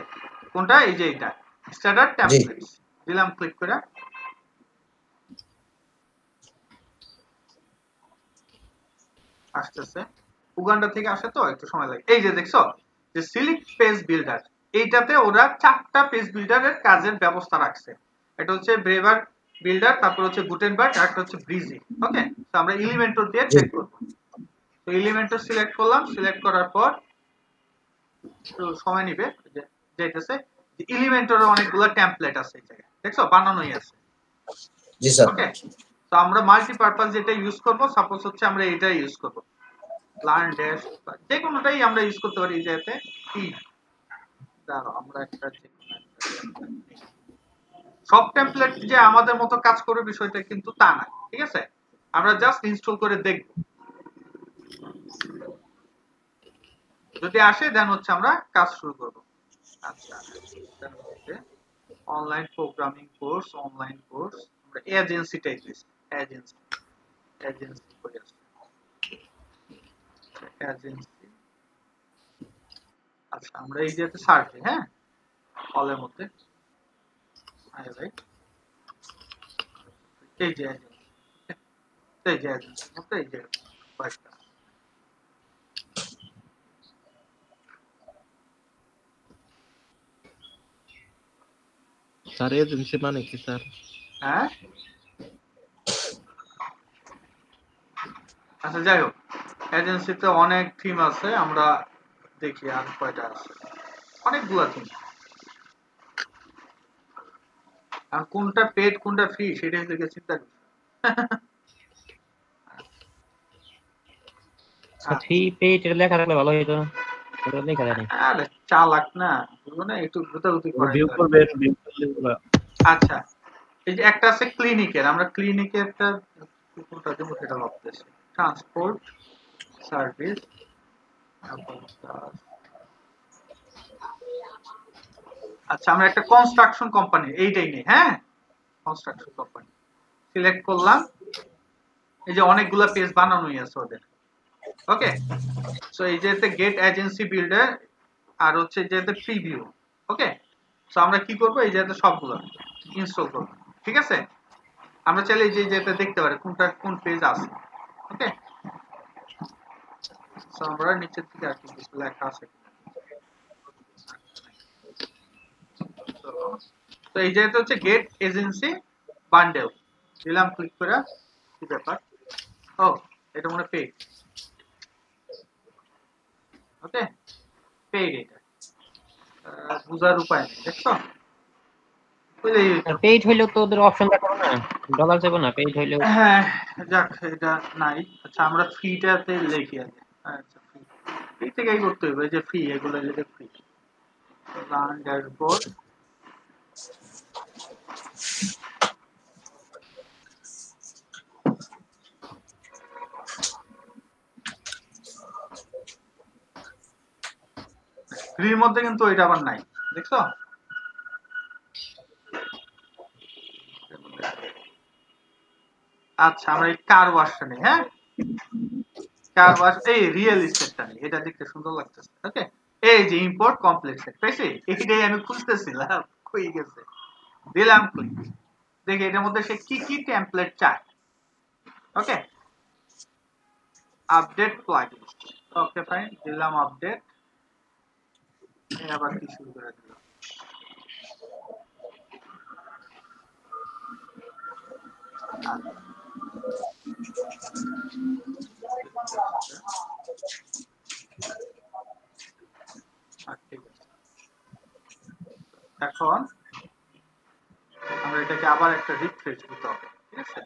Speaker 1: কোনটা? এই যে এটা স্টার্টার
Speaker 2: জি
Speaker 1: টেমপ্লেটস, দিলাম ক্লিক করে। আসতেছে, উগান্ডা থেকে আসে তো একটু সময় লাগে। এই যে দেখছো যে সিলেক্ট পেজ বিল্ডার, এইটাতে ওরা 4টা পেজ বিল্ডারের কাজের ব্যবস্থা রাখছে। এটা হচ্ছে ব্রেভার বিল্ডার, তারপর হচ্ছে গুটেনবার্গ, আর একটা হচ্ছে ব্রিজি। ওকে, তো আমরা এলিমেন্টর দিয়ে
Speaker 2: জি
Speaker 1: চেক করব। তো এলিমেন্টর সিলেক্ট করলাম, সিলেক্ট করার পর একটু সময় নিবে, যাইতেছে। এলিমেন্টরের অনেকগুলো টেমপ্লেট আছে এই জায়গায়, দেখছো বানানোই আছে।
Speaker 2: জি স্যার
Speaker 1: ওকে, তো আমরা মাল্টিপারপাস যেটা ইউজ করব, সাপোজ হচ্ছে আমরা এটাই ইউজ করব, লার্ন ড্যাশ, যে কোনোটাই আমরা ইউজ করতে পারি। এই জায়গাতে কি দাঁড়াও, আমরা একটা সব টেমপ্লেট যে আমাদের মতো কাজ করবে বিষয়টা কিন্তু তা না, ঠিক আছে? আমরা জাস্ট ইনস্টল করে দেখব, যদি আসে দেন হচ্ছে আমরা কাজ শুরু করব। আচ্ছা, online programming course, online course, আমরা এজেন্সি টাইপ দিছি, এজেন্সি, এজেন্সি করে আছে, এজেন্সি আচ্ছা আমরা এই যে সার্চ দিই, হ্যাঁ অলের মধ্যে ভাই এই যে এই যে মধ্যে এই যে কয়েকটা
Speaker 3: স্যার এজেন্সি মানে কি স্যার?
Speaker 1: হ্যাঁ আচ্ছা যাই হোক, এজেন্সিতে অনেক থিম আছে, আমরা দেখি আর কয়টা আছে, অনেকগুলা থিম। আর কোনটা পেড কোনটা ফ্রি সেটাই থেকে চিন্তা করি।
Speaker 5: থ্রি পেইড এর লেখা থাকলে ভালো হইতো না, এটা লেখা জানি।
Speaker 1: আরে চালাক না, বুঝলো না, একটু গুতাগুতি করে।
Speaker 3: ভিউ করবেন, ভিউ করলে ওরা
Speaker 1: আচ্ছা এই যে একটা আছে ক্লিনিকের, আমরা ক্লিনিকেরটা কোনটা দেবো সেটা ভাবতেছি। ট্রান্সপোর্ট সার্ভিস, আচ্ছা আমরা একটা কনস্ট্রাকশন কোম্পানি এইটাই নেই, হ্যাঁ কনস্ট্রাকশন কোম্পানি সিলেক্ট করলাম। এই যে অনেকগুলা পেজ বানানোই আছে ওদের, ওকে। সো এই যে গেট এজেন্সি বিল্ডার আর হচ্ছে যে প্রিভিউ, ওকে। সো আমরা কি করব, এই যে সবগুলো ইনস্টল করব, ঠিক আছে। আমরা চাইলে এই যে যেটা দেখতে পারি কোনটা কোন পেজ আছে, ওকে। সো আমরা নিচের দিকে আর কিছু লেখা আছে, তো এই যে হচ্ছে গেট এজেন্সি বান্ডেল দিলাম, ক্লিক করে কি ব্যাপার, ও এটা মনে পেজ, ওকে পেজ। এটা বুঝার উপায় নেই, দেখছো
Speaker 5: পেইড হইলেও তো ওদের অপশনটা করো না, ডলার যাবে না পেইড হইলেও।
Speaker 1: হ্যাঁ যাক এটা নাই। আচ্ছা আমরা ফ্রিটাতে লিখি আগে, আচ্ছা ফ্রি থেকেই করতে হবে, যে ফ্রি এগুলো লিখে ফ্রি রান ড্যাশবোর্ড। ফ্রির মধ্যে কিন্তু এটা আবার নাই, দেখছো। আচ্ছা আমরা এই কার ওয়াশটা নেই, হ্যাঁ কার ওয়াশ, এই রিয়েল এস্টেটটা নেই, এটা দেখতে সুন্দর লাগতেছে, ওকে। এই যে ইম্পোর্ট কমপ্লেক্স পেয়েছি, এইটাই আমি খুঁজতেছিলাম কই গেছে, দিলাম ক্লিক। দেখি এটার মধ্যে সে কি কি টেমপ্লেট চায়, ওকে। আপডেট প্লাগইন, ওকে ফাইন, দিলাম আপডেট। আবার কি শুরু করে দিলাম, এখন আমরা এটাকে আবার একটা রিফ্রেশ দিতে হবে, ঠিক আছে।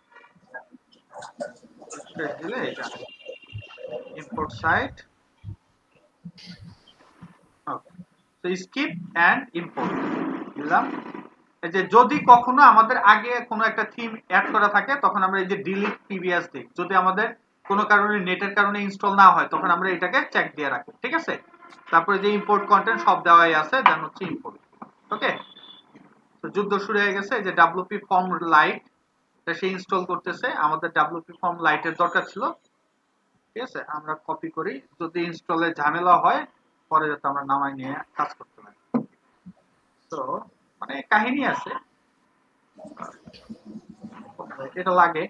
Speaker 1: রিফ্রেশ দিলে এটা ইম্পোর্ট সাইট, ওকে। তো স্কিপ এন্ড ইম্পোর্ট দিলাম। এই যে যদি কখনো আমাদের আগে কোনো একটা থিম অ্যাড করা থাকে তখন আমরা এই যে ডিলিট প্রিভিয়াস দিই, যদি আমাদের কোনো কারণে নেটের কারণে ইনস্টল না হয় তখন আমরা এটাকে চেক দিয়ে রাখি, ঠিক আছে। তারপরে যে ইম্পোর্ট কন্টেন্ট সব দেওয়াই আছে, দেন হচ্ছে ইম্পোর্ট, ওকে। তো যুদ্ধ শুরু হয়ে গেছে, যে ডাব্লিউপি ফর্ম লাইট এটা সে ইনস্টল করতেছে, আমাদের ডাব্লিউপি ফর্ম লাইটের দরকার ছিল, ঠিক আছে। আমরা কপি করি, যদি ইনস্টলে ঝামেলা হয় পরে যাতে আমরা নামাই নিয়ে কাজ করতে পারি। তো মানে কাহিনী আছে, এটা লাগে,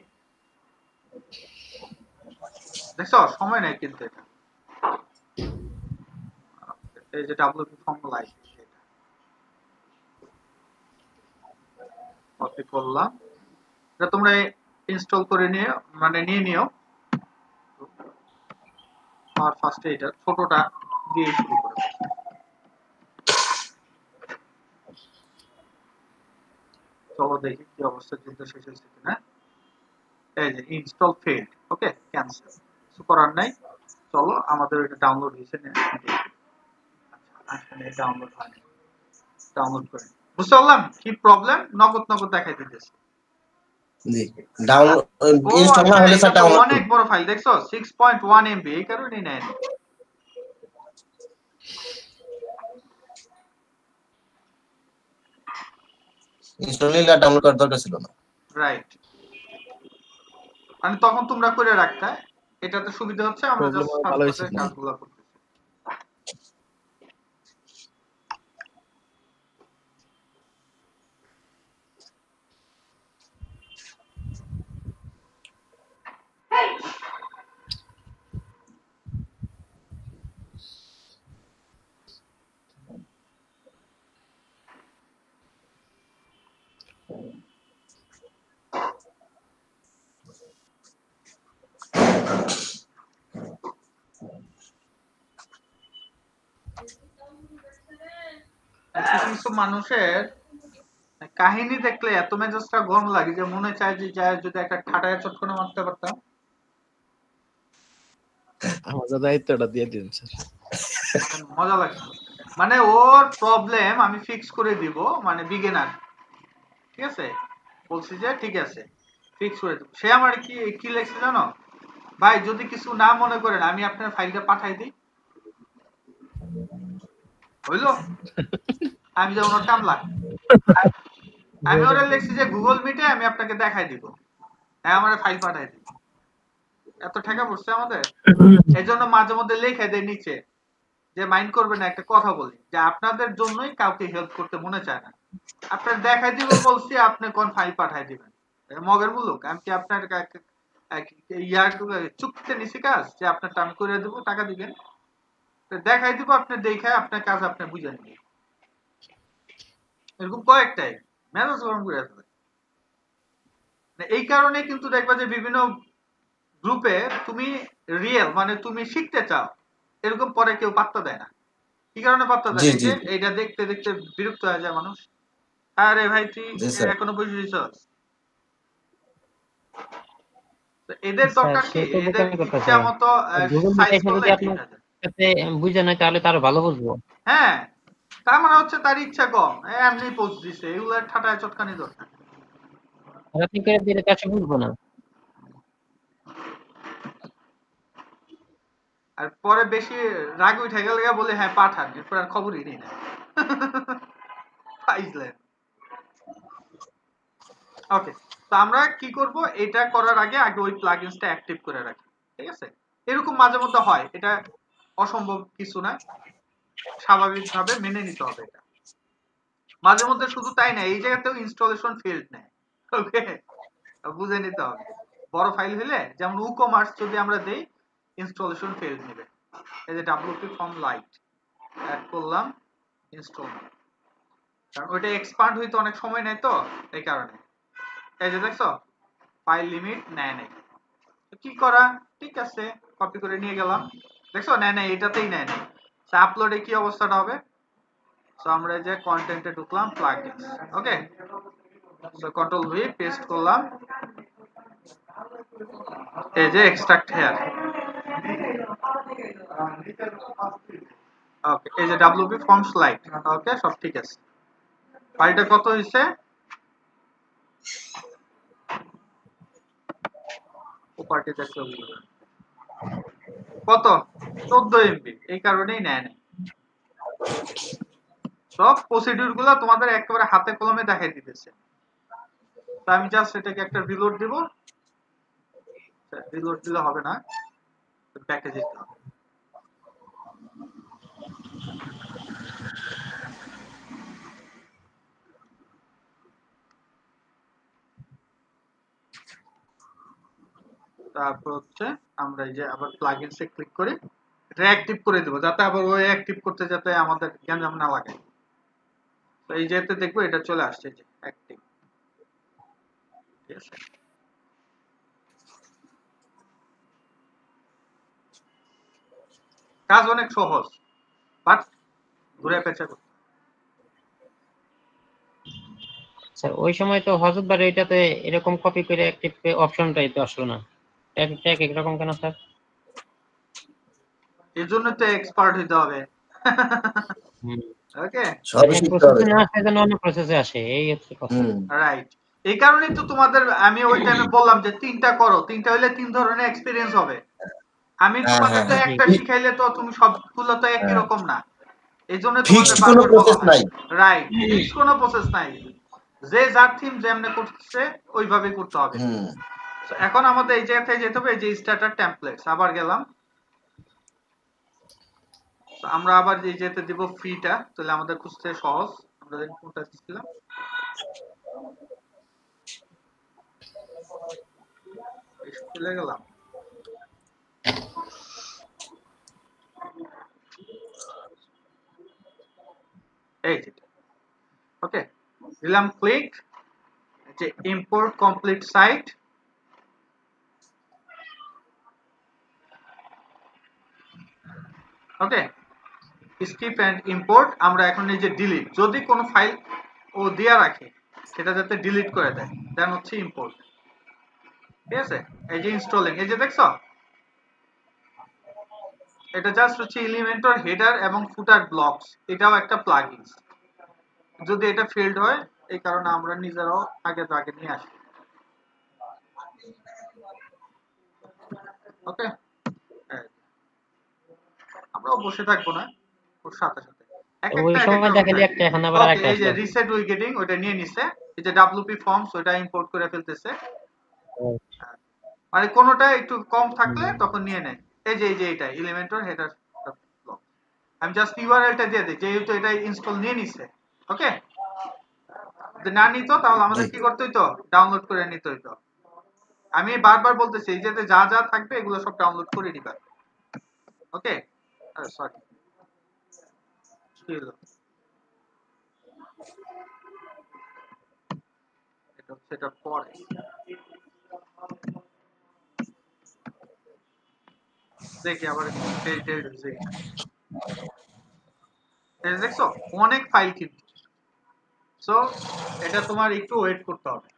Speaker 1: দেখছো সময় নেই কিন্তু এটা। এই যে ডাব্লিউপি ফর্ম লাইট কপি করলাম, এটা তোমরা ইনস্টল করে নিয়ে মানে নিয়ে নিও। আর ফার্স্টে এটা ছোটটা দিয়ে শুরু করে, চলো দেখি কি অবস্থা, যুদ্ধ শেষ হয়েছে কিনা। এই যে ইনস্টল ফেল্ড, ওকে ক্যান্সেল, কিছু করার নাই। চলো আমাদের এটা ডাউনলোড হয়েছে না, আচ্ছা ডাউনলোড হয়নি, ডাউনলোড করে বুঝতে পারলাম কি প্রবলেম, নগদ নগদ দেখাই দিতেছে।
Speaker 2: জি ডাউনলোড ইনস্টল না হলে স্যার ডাউনলোড
Speaker 1: অনেক বড় ফাইল, দেখছো 6.1 এমবি, এই কারণেই নেয় না।
Speaker 2: ইনস্টল নিলে ডাউনলোড করার দরকার ছিল না,
Speaker 1: রাইট, মানে তখন তোমরা করে রাখতে, এটাতে সুবিধা হচ্ছে আমরা জাস্ট
Speaker 3: প্রবলেম ভালো হয়েছে
Speaker 1: ফাস্ট কাজগুলো করতেছি। কিছু মানুষের কাহিনী দেখলে এত মেজাজটা গরম লাগে যে মনে চায় যে যদি একটা ঠাটায় চটকনে মারতে পারতাম।
Speaker 3: আমাদের দায়িত্বটা দিয়ে দিন স্যার।
Speaker 1: মজা লাগছে। মানে ওর প্রবলেম আমি ফিক্স করে দিব, মানে বিগিনার, ঠিক আছে, বলছি যে ঠিক আছে ফিক্স করে দেব। সে আমার কি কি লেখছে জানো ভাই, যদি কিছু না মনে করেন আমি আপনার ফাইলটা পাঠাই দিই, হইলো? আমি যেমন ওর কামলা, আমি ওরা লিখছি যে গুগল মিটে আমি আপনাকে দেখাই দিব, হ্যাঁ আমার ফাইল পাঠাই দিব। এত টাকা পড়ছে আমাদের, এই জন্য মাঝে মধ্যে লিখে দেয় নিচে যে মাইন্ড করবেন না, একটা কথা বলি যে আপনাদের জন্যই কাউকে হেল্প করতে মনে চায় না। আপনার দেখাই দিব বলছি, আপনি কোন ফাইল পাঠাই দিবেন? মগের মুলুক, আমি কি আপনার ইয়ার চুক্তিতে নিছি কাজ যে আপনার টাইম করে দেবো, টাকা দিবেন, দেখাই দিব, আপনি দেখে আপনার কাজ আপনি বুঝে নিবেন। এরকম কয়েকটাই মেজাজ গরম করে আসবে। এই কারণে কিন্তু দেখবা যে বিভিন্ন গ্রুপে তুমি রিয়েল মানে তুমি শিখতে চাও, এরকম পরে কেউ পাত্তা দেয় না। কি কারণে পাত্তা দেয়
Speaker 2: জি
Speaker 1: না?
Speaker 2: জি
Speaker 1: এইটা দেখতে দেখতে বিরক্ত হয়ে যায় মানুষ। আরে ভাই তুই
Speaker 2: জি স্যার।
Speaker 1: এখনো বসে রইছস। এদের
Speaker 5: স্যার
Speaker 1: দরকার
Speaker 5: সে
Speaker 1: কি,
Speaker 5: তো
Speaker 1: এদের
Speaker 5: বোকামি করতেছে।
Speaker 1: ইচ্ছা মতো
Speaker 5: গুগল মিটে
Speaker 1: সাইজ
Speaker 5: এসে
Speaker 1: করলে
Speaker 5: যদি
Speaker 1: ঠিক
Speaker 5: আপনার
Speaker 1: আছে।
Speaker 5: সাথে বুঝে নেয় তাহলে তার ভালো বুঝবো।
Speaker 1: হ্যাঁ, তার মানে হচ্ছে তার ইচ্ছা কম, এমনি পোস্ট দিছে, এগুলো ঠাটায় চটকানি দরকার।
Speaker 5: আর আপনি করে দিলে তার সে বুঝবো না।
Speaker 1: আর পরে বেশি রাগ উঠে গেলে বলে হ্যাঁ পাঠান, এরপর আর খবরই নেই না। পাইলে ওকে, তো আমরা কি করব, এটা করার আগে আগে ওই প্লাগইনসটা অ্যাক্টিভ করে রাখি, ঠিক আছে? এরকম মাঝে মধ্যে হয়, এটা অসম্ভব কিছু না, স্বাভাবিকভাবে মেনে নিতে হবে এটা। মাঝে মধ্যে শুধু তাই না, এই জায়গাতেও ইনস্টলেশন ফেল্ড নেয়, ওকে, বুঝে নিতে হবে। বড় ফাইল হলে যেমন উকমার্স যদি আমরা দেই, ইনস্টলেশন ফেল্ড নেবে। এই যে ডব্লিউপি ফর্ম লাইট অ্যাড করলাম, ইনস্টল, কারণ ওইটা এক্সপান্ড হইতে অনেক সময় নেয় তো, এই কারণে। এই যে দেখছো ফাইল লিমিট নেয় নাই, কি করা, ঠিক আছে কপি করে নিয়ে গেলাম, দেখছো নেয় নাই, এটাতেই নেয় নাই। আপলোডে কি অবস্থাটা হবে? সো আমরা যে কন্টেন্টে ঢুকলাম প্লাগইনস, ওকে, সো কন্ট্রোল ভি পেস্ট করলাম, এই যে এক্সট্রাক্ট হেয়ার, ওকে, এই যে ডব্লিউপি ফর্ম স্লাইড, ওকে, সব ঠিক আছে। ফাইলটা কত হইছে? প্রপার্টি দেখতে হবে কত, 14 এমবি, এই কারণেই নেয় নাই। সব প্রসিডিউর গুলো তোমাদের একেবারে হাতে কলমে দেখাই দিতেছে। তো আমি জাস্ট এটাকে একটা রিলোড দিব, রিলোড দিলে হবে না, ব্যাকে যেতে হবে। তারপর হচ্ছে আমরা এই যে আবার প্লাগইনসে ক্লিক করে এটা অ্যাক্টিভ করে দেব, যাতে আবার ওই অ্যাক্টিভ করতে যাতে আমাদের গ্যাঞ্জাম না লাগে। তো এই যেতে দেখবো এটা চলে আসছে যে অ্যাক্টিভ, ঠিক আছে? কাজ অনেক সহজ, বাট ঘুরে পেঁচে করতে।
Speaker 5: স্যার ওই সময় তো হজরতবাড়ি এটাতে এরকম কপি করে অ্যাক্টিভ অপশনটাই তো আসলো না। এক এক রকম কেন স্যার?
Speaker 1: এর জন্য তো এক্সপার্ট হইতে হবে। ওকে,
Speaker 2: সবই
Speaker 5: এক
Speaker 2: শিখতে হবে।
Speaker 5: প্রসেসে না আসে যেন অন্য প্রসেসে আসে, এই হচ্ছে কথা।
Speaker 2: হুম
Speaker 1: রাইট। এই কারণেই তো তোমাদের আমি ওই টাইমে বললাম যে তিনটা করো, তিনটা হইলে তিন ধরনের এক্সপিরিয়েন্স হবে। আমি
Speaker 2: হ্যাঁ
Speaker 1: তোমাকে
Speaker 2: হ্যাঁ
Speaker 1: তো
Speaker 2: হ্যাঁ
Speaker 1: একটা
Speaker 2: ই-
Speaker 1: শিখাইলে তো তুমি সবগুলো তো একই
Speaker 2: হ্যাঁ
Speaker 1: রকম না, এই জন্য তোমাদের
Speaker 2: ফিক্সড কোনো
Speaker 1: বারবার বলা
Speaker 2: প্রসেস
Speaker 1: হয়।
Speaker 2: নাই।
Speaker 1: রাইট, ফিক্স কোনো প্রসেস নাই, যে যার থিম যেমনে করছে ওইভাবেই করতে হবে।
Speaker 2: হুম
Speaker 1: So, এখন আমাদের এই জায়গায় যেতে হবে, এই যে স্টার্টার টেমপ্লেটস, আবার গেলাম। So, আমরা আবার যে যেতে দিব ফ্রিটা, তাহলে আমাদের খুঁজতে সহজ। আমরা কোনটা ছিলাম, চলে গেলাম, এই যে, ওকে, দিলাম ক্লিক, যে import complete site, okay, skip and import. আমরা এখন এই যে ডিলিট, যদি কোনো ফাইল ও দেয়া রাখে সেটা যাতে ডিলিট করে দেয়, দেন হচ্ছে ইম্পোর্ট। ঠিক আছে, এই যে ইনস্টলিং, এই যে দেখছো, এটা জাস্ট হচ্ছে এলিমেন্টর হেডার এবং ফুটার ব্লকস, এটাও একটা প্লাগইনস। যদি এটা ফেল্ড হয়, এই কারণে আমরা নিজেরাও আগে নিয়ে আসি। ওকে, আমরাও বসে থাকবো না, ওর সাথে সাথে এক
Speaker 5: ওই
Speaker 1: একটা
Speaker 5: সময় দেখালি একটা, এখন আবার
Speaker 1: ওকে,
Speaker 5: আরেকটা
Speaker 1: এই যে
Speaker 5: আসলো।
Speaker 1: রিসেট উইকেটিং ওটা নিয়ে নিছে, এই যে WP ফর্মস ওটা ইম্পোর্ট করে ফেলতেছে। মানে কোনোটা একটু কম থাকলে তখন নিয়ে নেয়। এই যে এটা এলিমেন্টর হেডার ব্লক, আমি জাস্ট ইউআরএলটা দিয়ে দিই, যেহেতু এটা ইনস্টল নিয়ে নিছে। ওকে, যদি না নিত তাহলে আমাদের কি করতে হইতো, ডাউনলোড করে নিতে হইতো। আমি বারবার বলতেছি এই যে যা যা থাকবে এগুলো সব ডাউনলোড করে নিবা। ওকে, সরি, এটা সেটা পরে দেখি আবার দেখছো অনেক ফাইল কিন্তু, সো এটা তোমার একটু ওয়েট করতে হবে।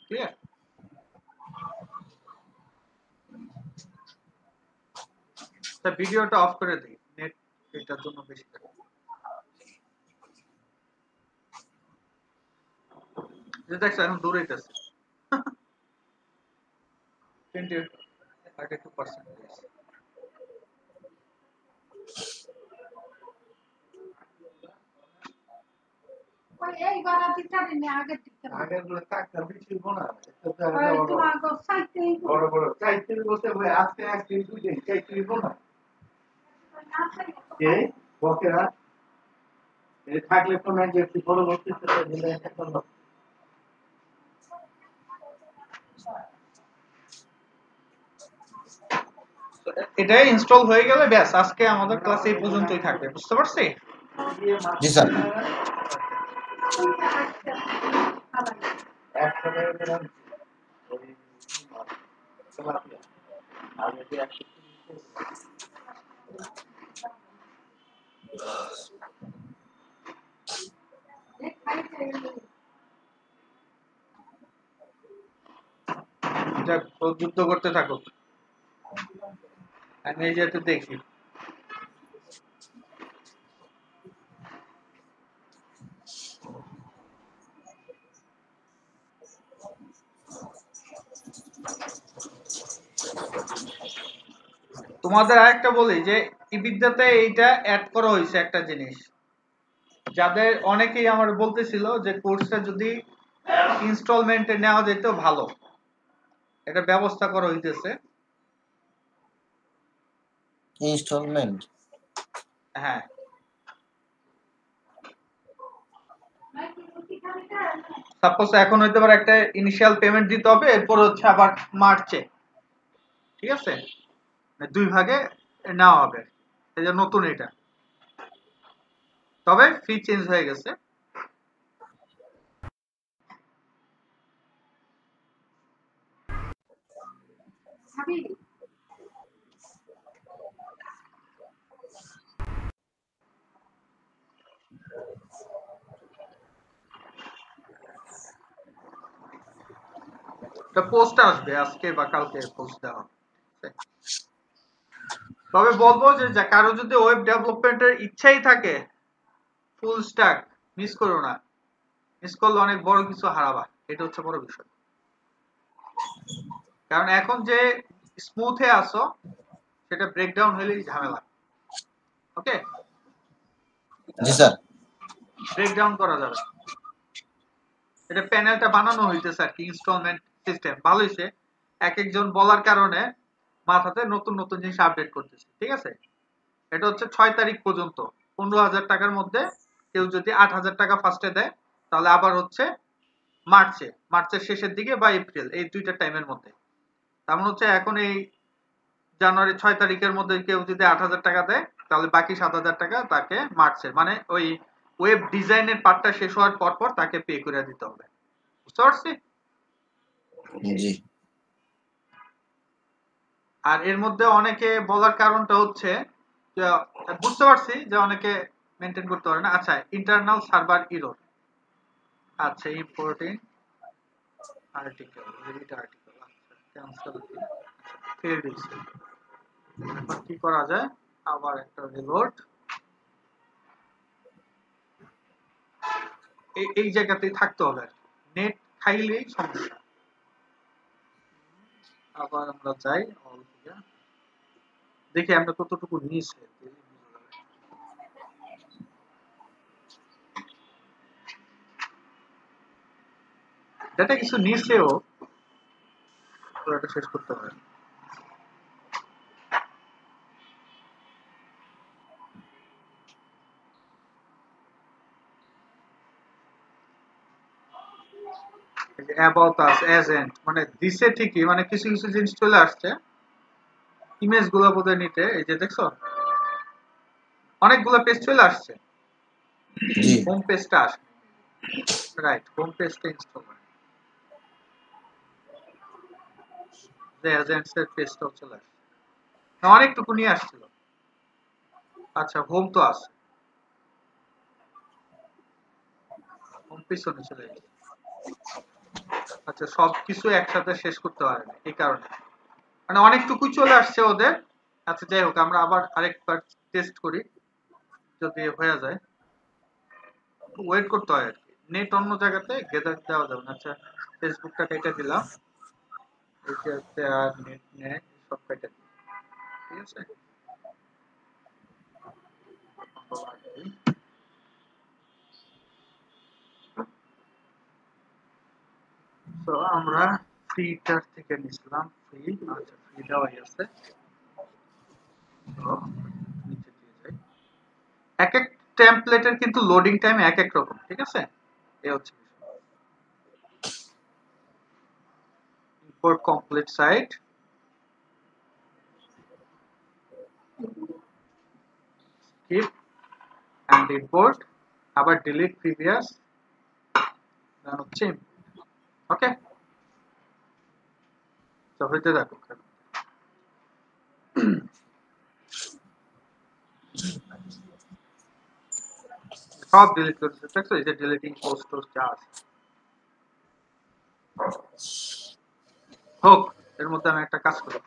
Speaker 1: ক্লিয়ার? তা ভিডিওটা অফ করে দিই, নেট এটার জন্য বেশি থাকে। যে দেখছো এখন দৌড়াইতেছে 32%। আগের গুলো টাকা বেশি না, বড় বড় চাইতে বলতে আজকে আজকে দুই দিন চাইতে না কে বকেরা থাকলে তো না যে পরবর্তীতে দিলে এখন এটা ইনস্টল হয়ে গেলে ব্যাস, আজকে আমাদের ক্লাস এই পর্যন্তই থাকবে। বুঝতে পারছি?
Speaker 2: জি স্যার।
Speaker 1: যুদ্ধ করতে থাকুক, আমি এই যে দেখি। তোমাদের আরেকটা বলি যে এই বিদ্যাতে এইটা অ্যাড করা হয়েছে একটা জিনিস, যাদের অনেকেই আমার বলতেছিল যে কোর্সটা যদি ইনস্টলমেন্টে নেওয়া যেত ভালো, এটা ব্যবস্থা করা হইতেছে।
Speaker 2: ইনস্টলমেন্ট?
Speaker 1: হ্যাঁ, সাপোজ এখন হইতে পারে একটা ইনিশিয়াল পেমেন্ট দিতে হবে, এরপর হচ্ছে আবার মার্চে, ঠিক আছে, দুই ভাগে নেওয়া হবে। এই যে নতুন এটা, তবে ফি চেঞ্জ হয়ে গেছে। পোস্ট আসবে আজকে বা কালকে, পোস্ট দেওয়া হবে। তবে বলবো যে কারো যদি ওয়েব ডেভেলপমেন্টের ইচ্ছাই থাকে, ফুল স্ট্যাক মিস করো না, মিস করলে অনেক বড় কিছু হারাবা, এটা হচ্ছে বড় বিষয়। কারণ এখন যে স্মুথে আসো সেটা ব্রেকডাউন হলেই ঝামেলা। ওকে,
Speaker 2: জি স্যার।
Speaker 1: ব্রেকডাউন করা যাবে। এটা প্যানেলটা বানানো হইতেছে আর কি, ইনস্টলমেন্ট সিস্টেম ভালো হইছে। এক একজন বলার কারণে মাথাতে নতুন নতুন জিনিস আপডেট করতেছে। ঠিক আছে, এটা হচ্ছে 6 তারিখ পর্যন্ত 15,000 টাকার মধ্যে কেউ যদি 8,000 টাকা ফার্স্টে দেয়, তাহলে আবার হচ্ছে মার্চের শেষের দিকে বা এপ্রিল, এই দুইটা টাইমের মধ্যে। তেমন হচ্ছে এখন এই জানুয়ারি 6 তারিখের মধ্যে কেউ যদি 8,000 টাকা দেয়, তাহলে বাকি 7,000 টাকা তাকে মার্চের, মানে ওই ওয়েব ডিজাইনের পার্টটা শেষ হওয়ার পর পর তাকে পে করে দিতে হবে। বুঝতে পারছি?
Speaker 2: জি
Speaker 1: আর এর মধ্যে অনেকে বলার কারণটা হচ্ছে যে বুঝতে পারছি যে অনেকে মেনটেন করতে পারে না। আচ্ছা, ইন্টারনাল সার্ভার এরর। আচ্ছা, ইম্পোর্টিং আর্টিকেল, রিড আর্টিকেল, আচ্ছা ক্যান্সেল কি, ফেল দিচ্ছে। এখন কি করা যায়, আবার একটা রিলোড, এই জায়গাতেই থাকতে হবে। নেট খাইলেই সমস্যা। আবার আমরা যাই অল থেকে, দেখি আমরা কতটুকু নিচে। ডাটা কিছু নিচেও পুরোটা শেষ করতে হবে। অ্যাবাউট আস এজেন্ট মানে দিছে ঠিকই, মানে কিছু কিছু জিনিস চলে আসছে। ইমেজ গুলো বোধহয় নিতে, এই যে দেখছো অনেকগুলো পেজ চলে আসছে,
Speaker 2: জি
Speaker 1: হোম পেজটা আসে। রাইট, হোম পেজটা ইনস্টল করে যে এজেন্টস এর পেজটাও চলে আসছে, অনেকটুকু নিয়ে আসছিল। আচ্ছা, হোম তো আছে, হোম পিছনে চলে গেছে। আচ্ছা, সবকিছু একসাথে শেষ করতে পারে না এই কারণে, মানে অনেকটুকুই চলে আসছে ওদের। আচ্ছা যাই হোক, আমরা আবার আরেকবার টেস্ট করি, যদি হয়ে যায়। ওয়েট করতে হয় আর কি, নেট অন্য জায়গাতে গেদার দেওয়া যাবে না। আচ্ছা, ফেসবুকটা কেটে দিলাম, এটাতে আর নেট নেই, সব কেটে দিই, ঠিক আছে। তো আমরা ফ্রিটার থেকে নিছিলাম, ফ্রি। আচ্ছা, ফ্রি দেওয়াই আছে। তো নিচে দিয়ে যাই। এক এক টেমপ্লেটের কিন্তু লোডিং টাইম এক এক রকম, ঠিক আছে। এই হচ্ছে import complete site, skip and import, আবার delete previous, দেন হচ্ছে ওকে। তো হইতে দেখো, সব ডিলিট করে দিতে, দেখছো এই যে ডিলিটিং পোস্ট যা আছে। হোক, এর মধ্যে আমি একটা কাজ করি,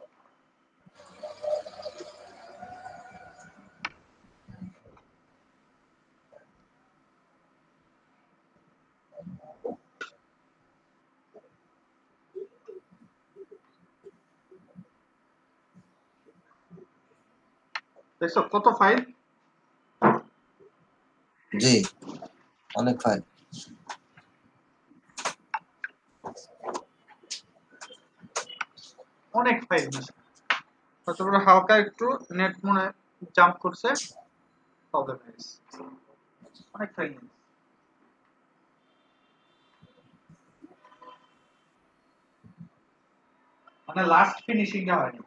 Speaker 1: দেখছো কত ফাইল।
Speaker 2: জি অনেক ফাইল।
Speaker 1: অনেক ফাইল নিছে, তারপরে হালকা একটু নেট মনে জাম্প করছে, প্রবলেম হয়েছে। অনেক ফাইল নিছে, মানে লাস্ট ফিনিশিং টা হয়নি।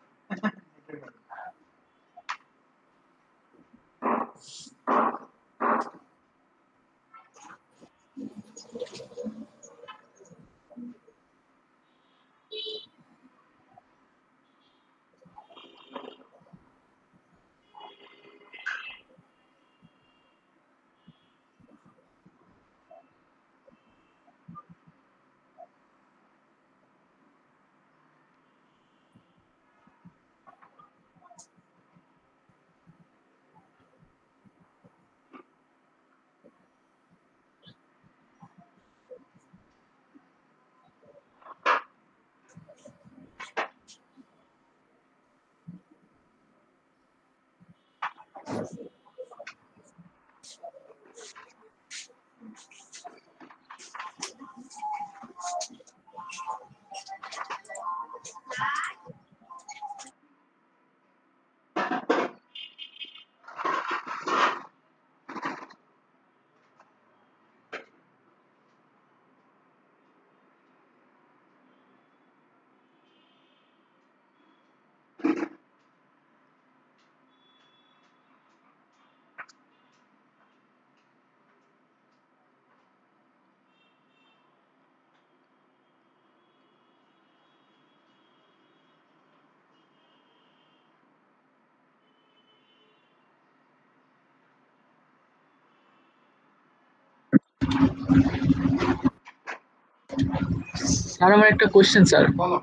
Speaker 4: স্যার আমার একটা কোশ্চেন স্যার,
Speaker 1: বলো।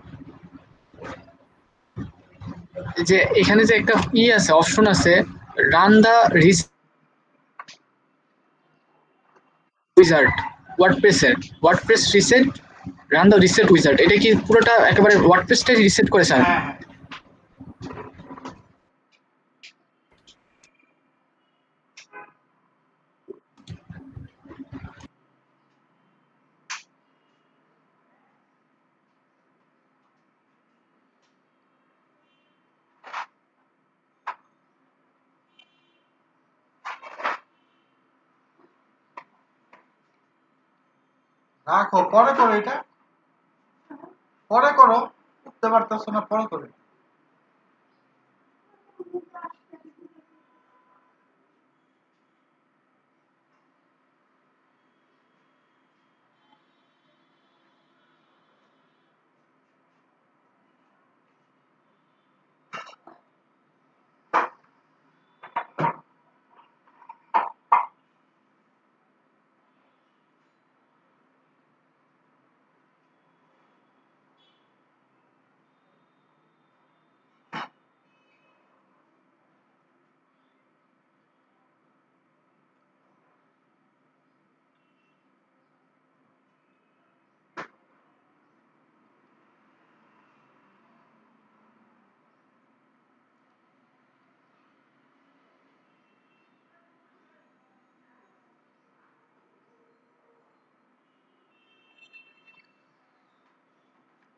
Speaker 4: যে এখানে যে একটা আছে, অপশন আছে, রান দা উইজার্ড ওয়ার্ডপ্রেস রিসেট, রান দা রিসেট উইজার্ড, এটা কি পুরোটা একেবারে ওয়ার্ডপ্রেসটাই রিসেট করে স্যার?
Speaker 1: হ্যাঁ হ্যাঁ রাখো, পরে করো, এটা পরে করো, বুঝতে পারতেছো না, পরে করো।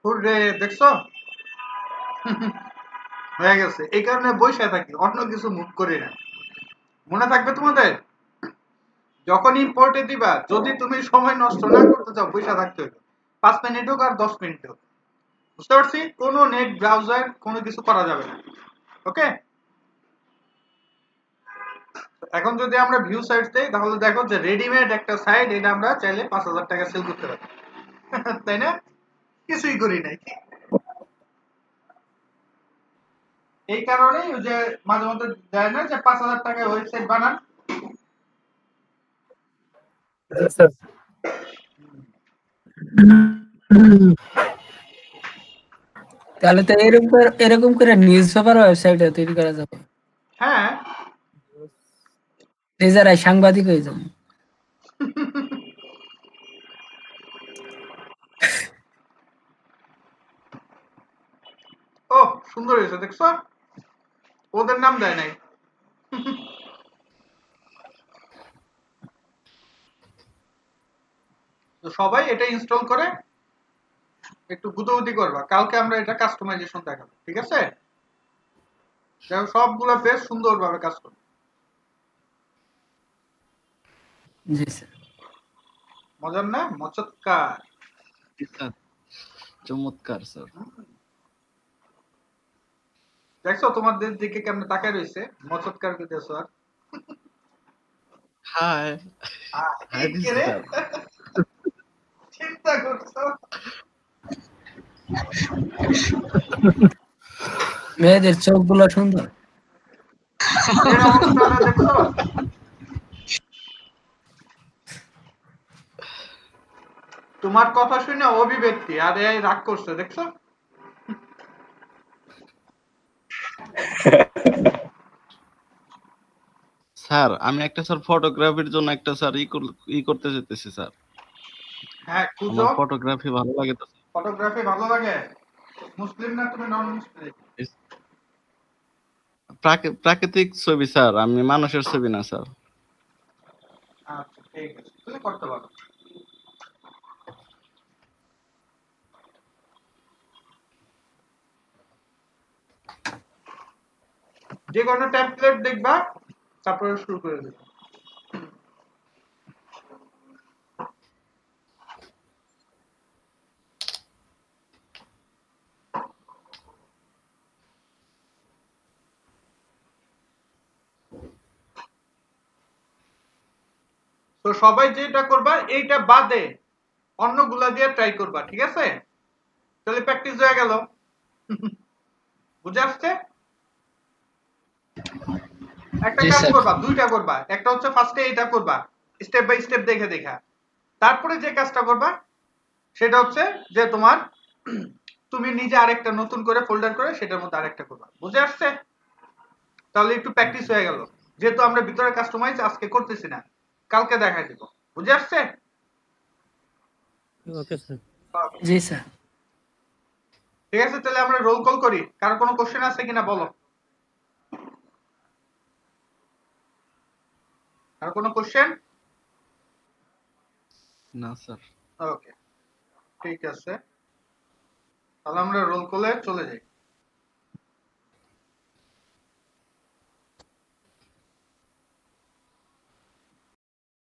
Speaker 1: হুররে, দেখছো? হয়ে গেছে। এই কারণে বসে থাকি, অন্য কিছু মুভ করি না। মনে থাকবে তোমাদের, যখন ইম্পোর্টে দিবা, যদি তুমি সময় নষ্ট না করতে চাও, বসে থাকতে হবে 5 মিনিট হোক আর 10 মিনিট হোক। বুঝতে পারছি? কোনো নেট ব্রাউজার কোনো কিছু করা যাবে না। ওকে, এখন যদি আমরা ভিউ সাইট দেই, তাহলে দেখো যে রেডিমেড একটা সাইট, এটা আমরা চাইলে 5,000 টাকা সেল করতে পারি। তাই না? কিছুই করি নাই। এই কারণেই ওই যে মাঝে মধ্যে যায় না যে 5,000 টাকায় ওয়েবসাইট বানান।
Speaker 6: তাহলে তো এরকম করে নিউজ পেপার ওয়েবসাইট তৈরি করা যাবে,
Speaker 1: হ্যাঁ,
Speaker 6: নিজেরাই সাংবাদিক হয়ে যাবে।
Speaker 1: ও সুন্দর হয়েছে, দেখছো? ওদের নাম দেয় নাই। তো সবাই এটা ইনস্টল করে একটু গুতোগুতি করবা, কালকে আমরা এটা কাস্টমাইজেশন দেখাবো, ঠিক আছে? দেখো সবগুলো পেজ সুন্দরভাবে কাজ করবে।
Speaker 6: জি স্যার।
Speaker 1: মজার না? মচৎকার।
Speaker 3: স্যার চমৎকার স্যার।
Speaker 1: দেখছো তোমাদের দিকে কেমনে তাকায় রয়েছে, মচৎকার কইতেছো আর
Speaker 3: হাই হাই
Speaker 1: এই কে রে?
Speaker 3: স্যার।
Speaker 1: চিন্তা করছো?
Speaker 6: মেয়েদের চোখগুলো সুন্দর।
Speaker 1: এর অবস্থাটা দেখছো? তোমার কথা শুনে অভিব্যক্তি আর এই রাগ করছে, দেখছো?
Speaker 3: স্যার আমি একটা স্যার ফটোগ্রাফির জন্য একটা স্যার ই করতে যেতেছি স্যার।
Speaker 1: হ্যাঁ, খুঁজো।
Speaker 3: আমার ফটোগ্রাফি ভালো লাগে তো।
Speaker 1: ফটোগ্রাফি ভালো লাগে? মুসলিম না তুমি নন মুসলিম?
Speaker 3: প্রাকৃতিক ছবি স্যার, আমি মানুষের ছবি না স্যার।
Speaker 1: আচ্ছা ঠিক আছে, তুমি করতে পারো। যে কোনো টেমপ্লেট দেখবা, তারপরে শুরু করে দেবে। তো সবাই যেটা করবা, এইটা বাদে অন্যগুলা দিয়ে ট্রাই করবা, ঠিক আছে? তাহলে প্র্যাকটিস হয়ে গেল। বুঝে আসছে? একটা
Speaker 4: জি
Speaker 1: কাজ
Speaker 4: স্যার।
Speaker 1: করবা, দুইটা করবা। একটা হচ্ছে ফার্স্টে এটা করবা, স্টেপ বাই স্টেপ দেখে দেখা। তারপরে যে কাজটা করবা সেটা হচ্ছে যে তোমার তুমি নিজে আরেকটা নতুন করে ফোল্ডার করে সেটার মধ্যে আরেকটা করবা। বুঝে আসছে? তাহলে একটু প্র্যাকটিস হয়ে গেল, যেহেতু আমরা ভিতরে কাস্টমাইজ আজকে করতেছি না, কালকে দেখাই দিব। বুঝে আসছে?
Speaker 5: Okay sir.
Speaker 6: জি স্যার।
Speaker 1: ঠিক আছে, তাহলে আমরা রোল কল করি। কারো কোনো কোশ্চেন আছে কিনা বলো। আর কোনো কোশ্চেন?
Speaker 3: না স্যার।
Speaker 1: ওকে, ঠিক আছে, তাহলে আমরা রোল কলে চলে যাই।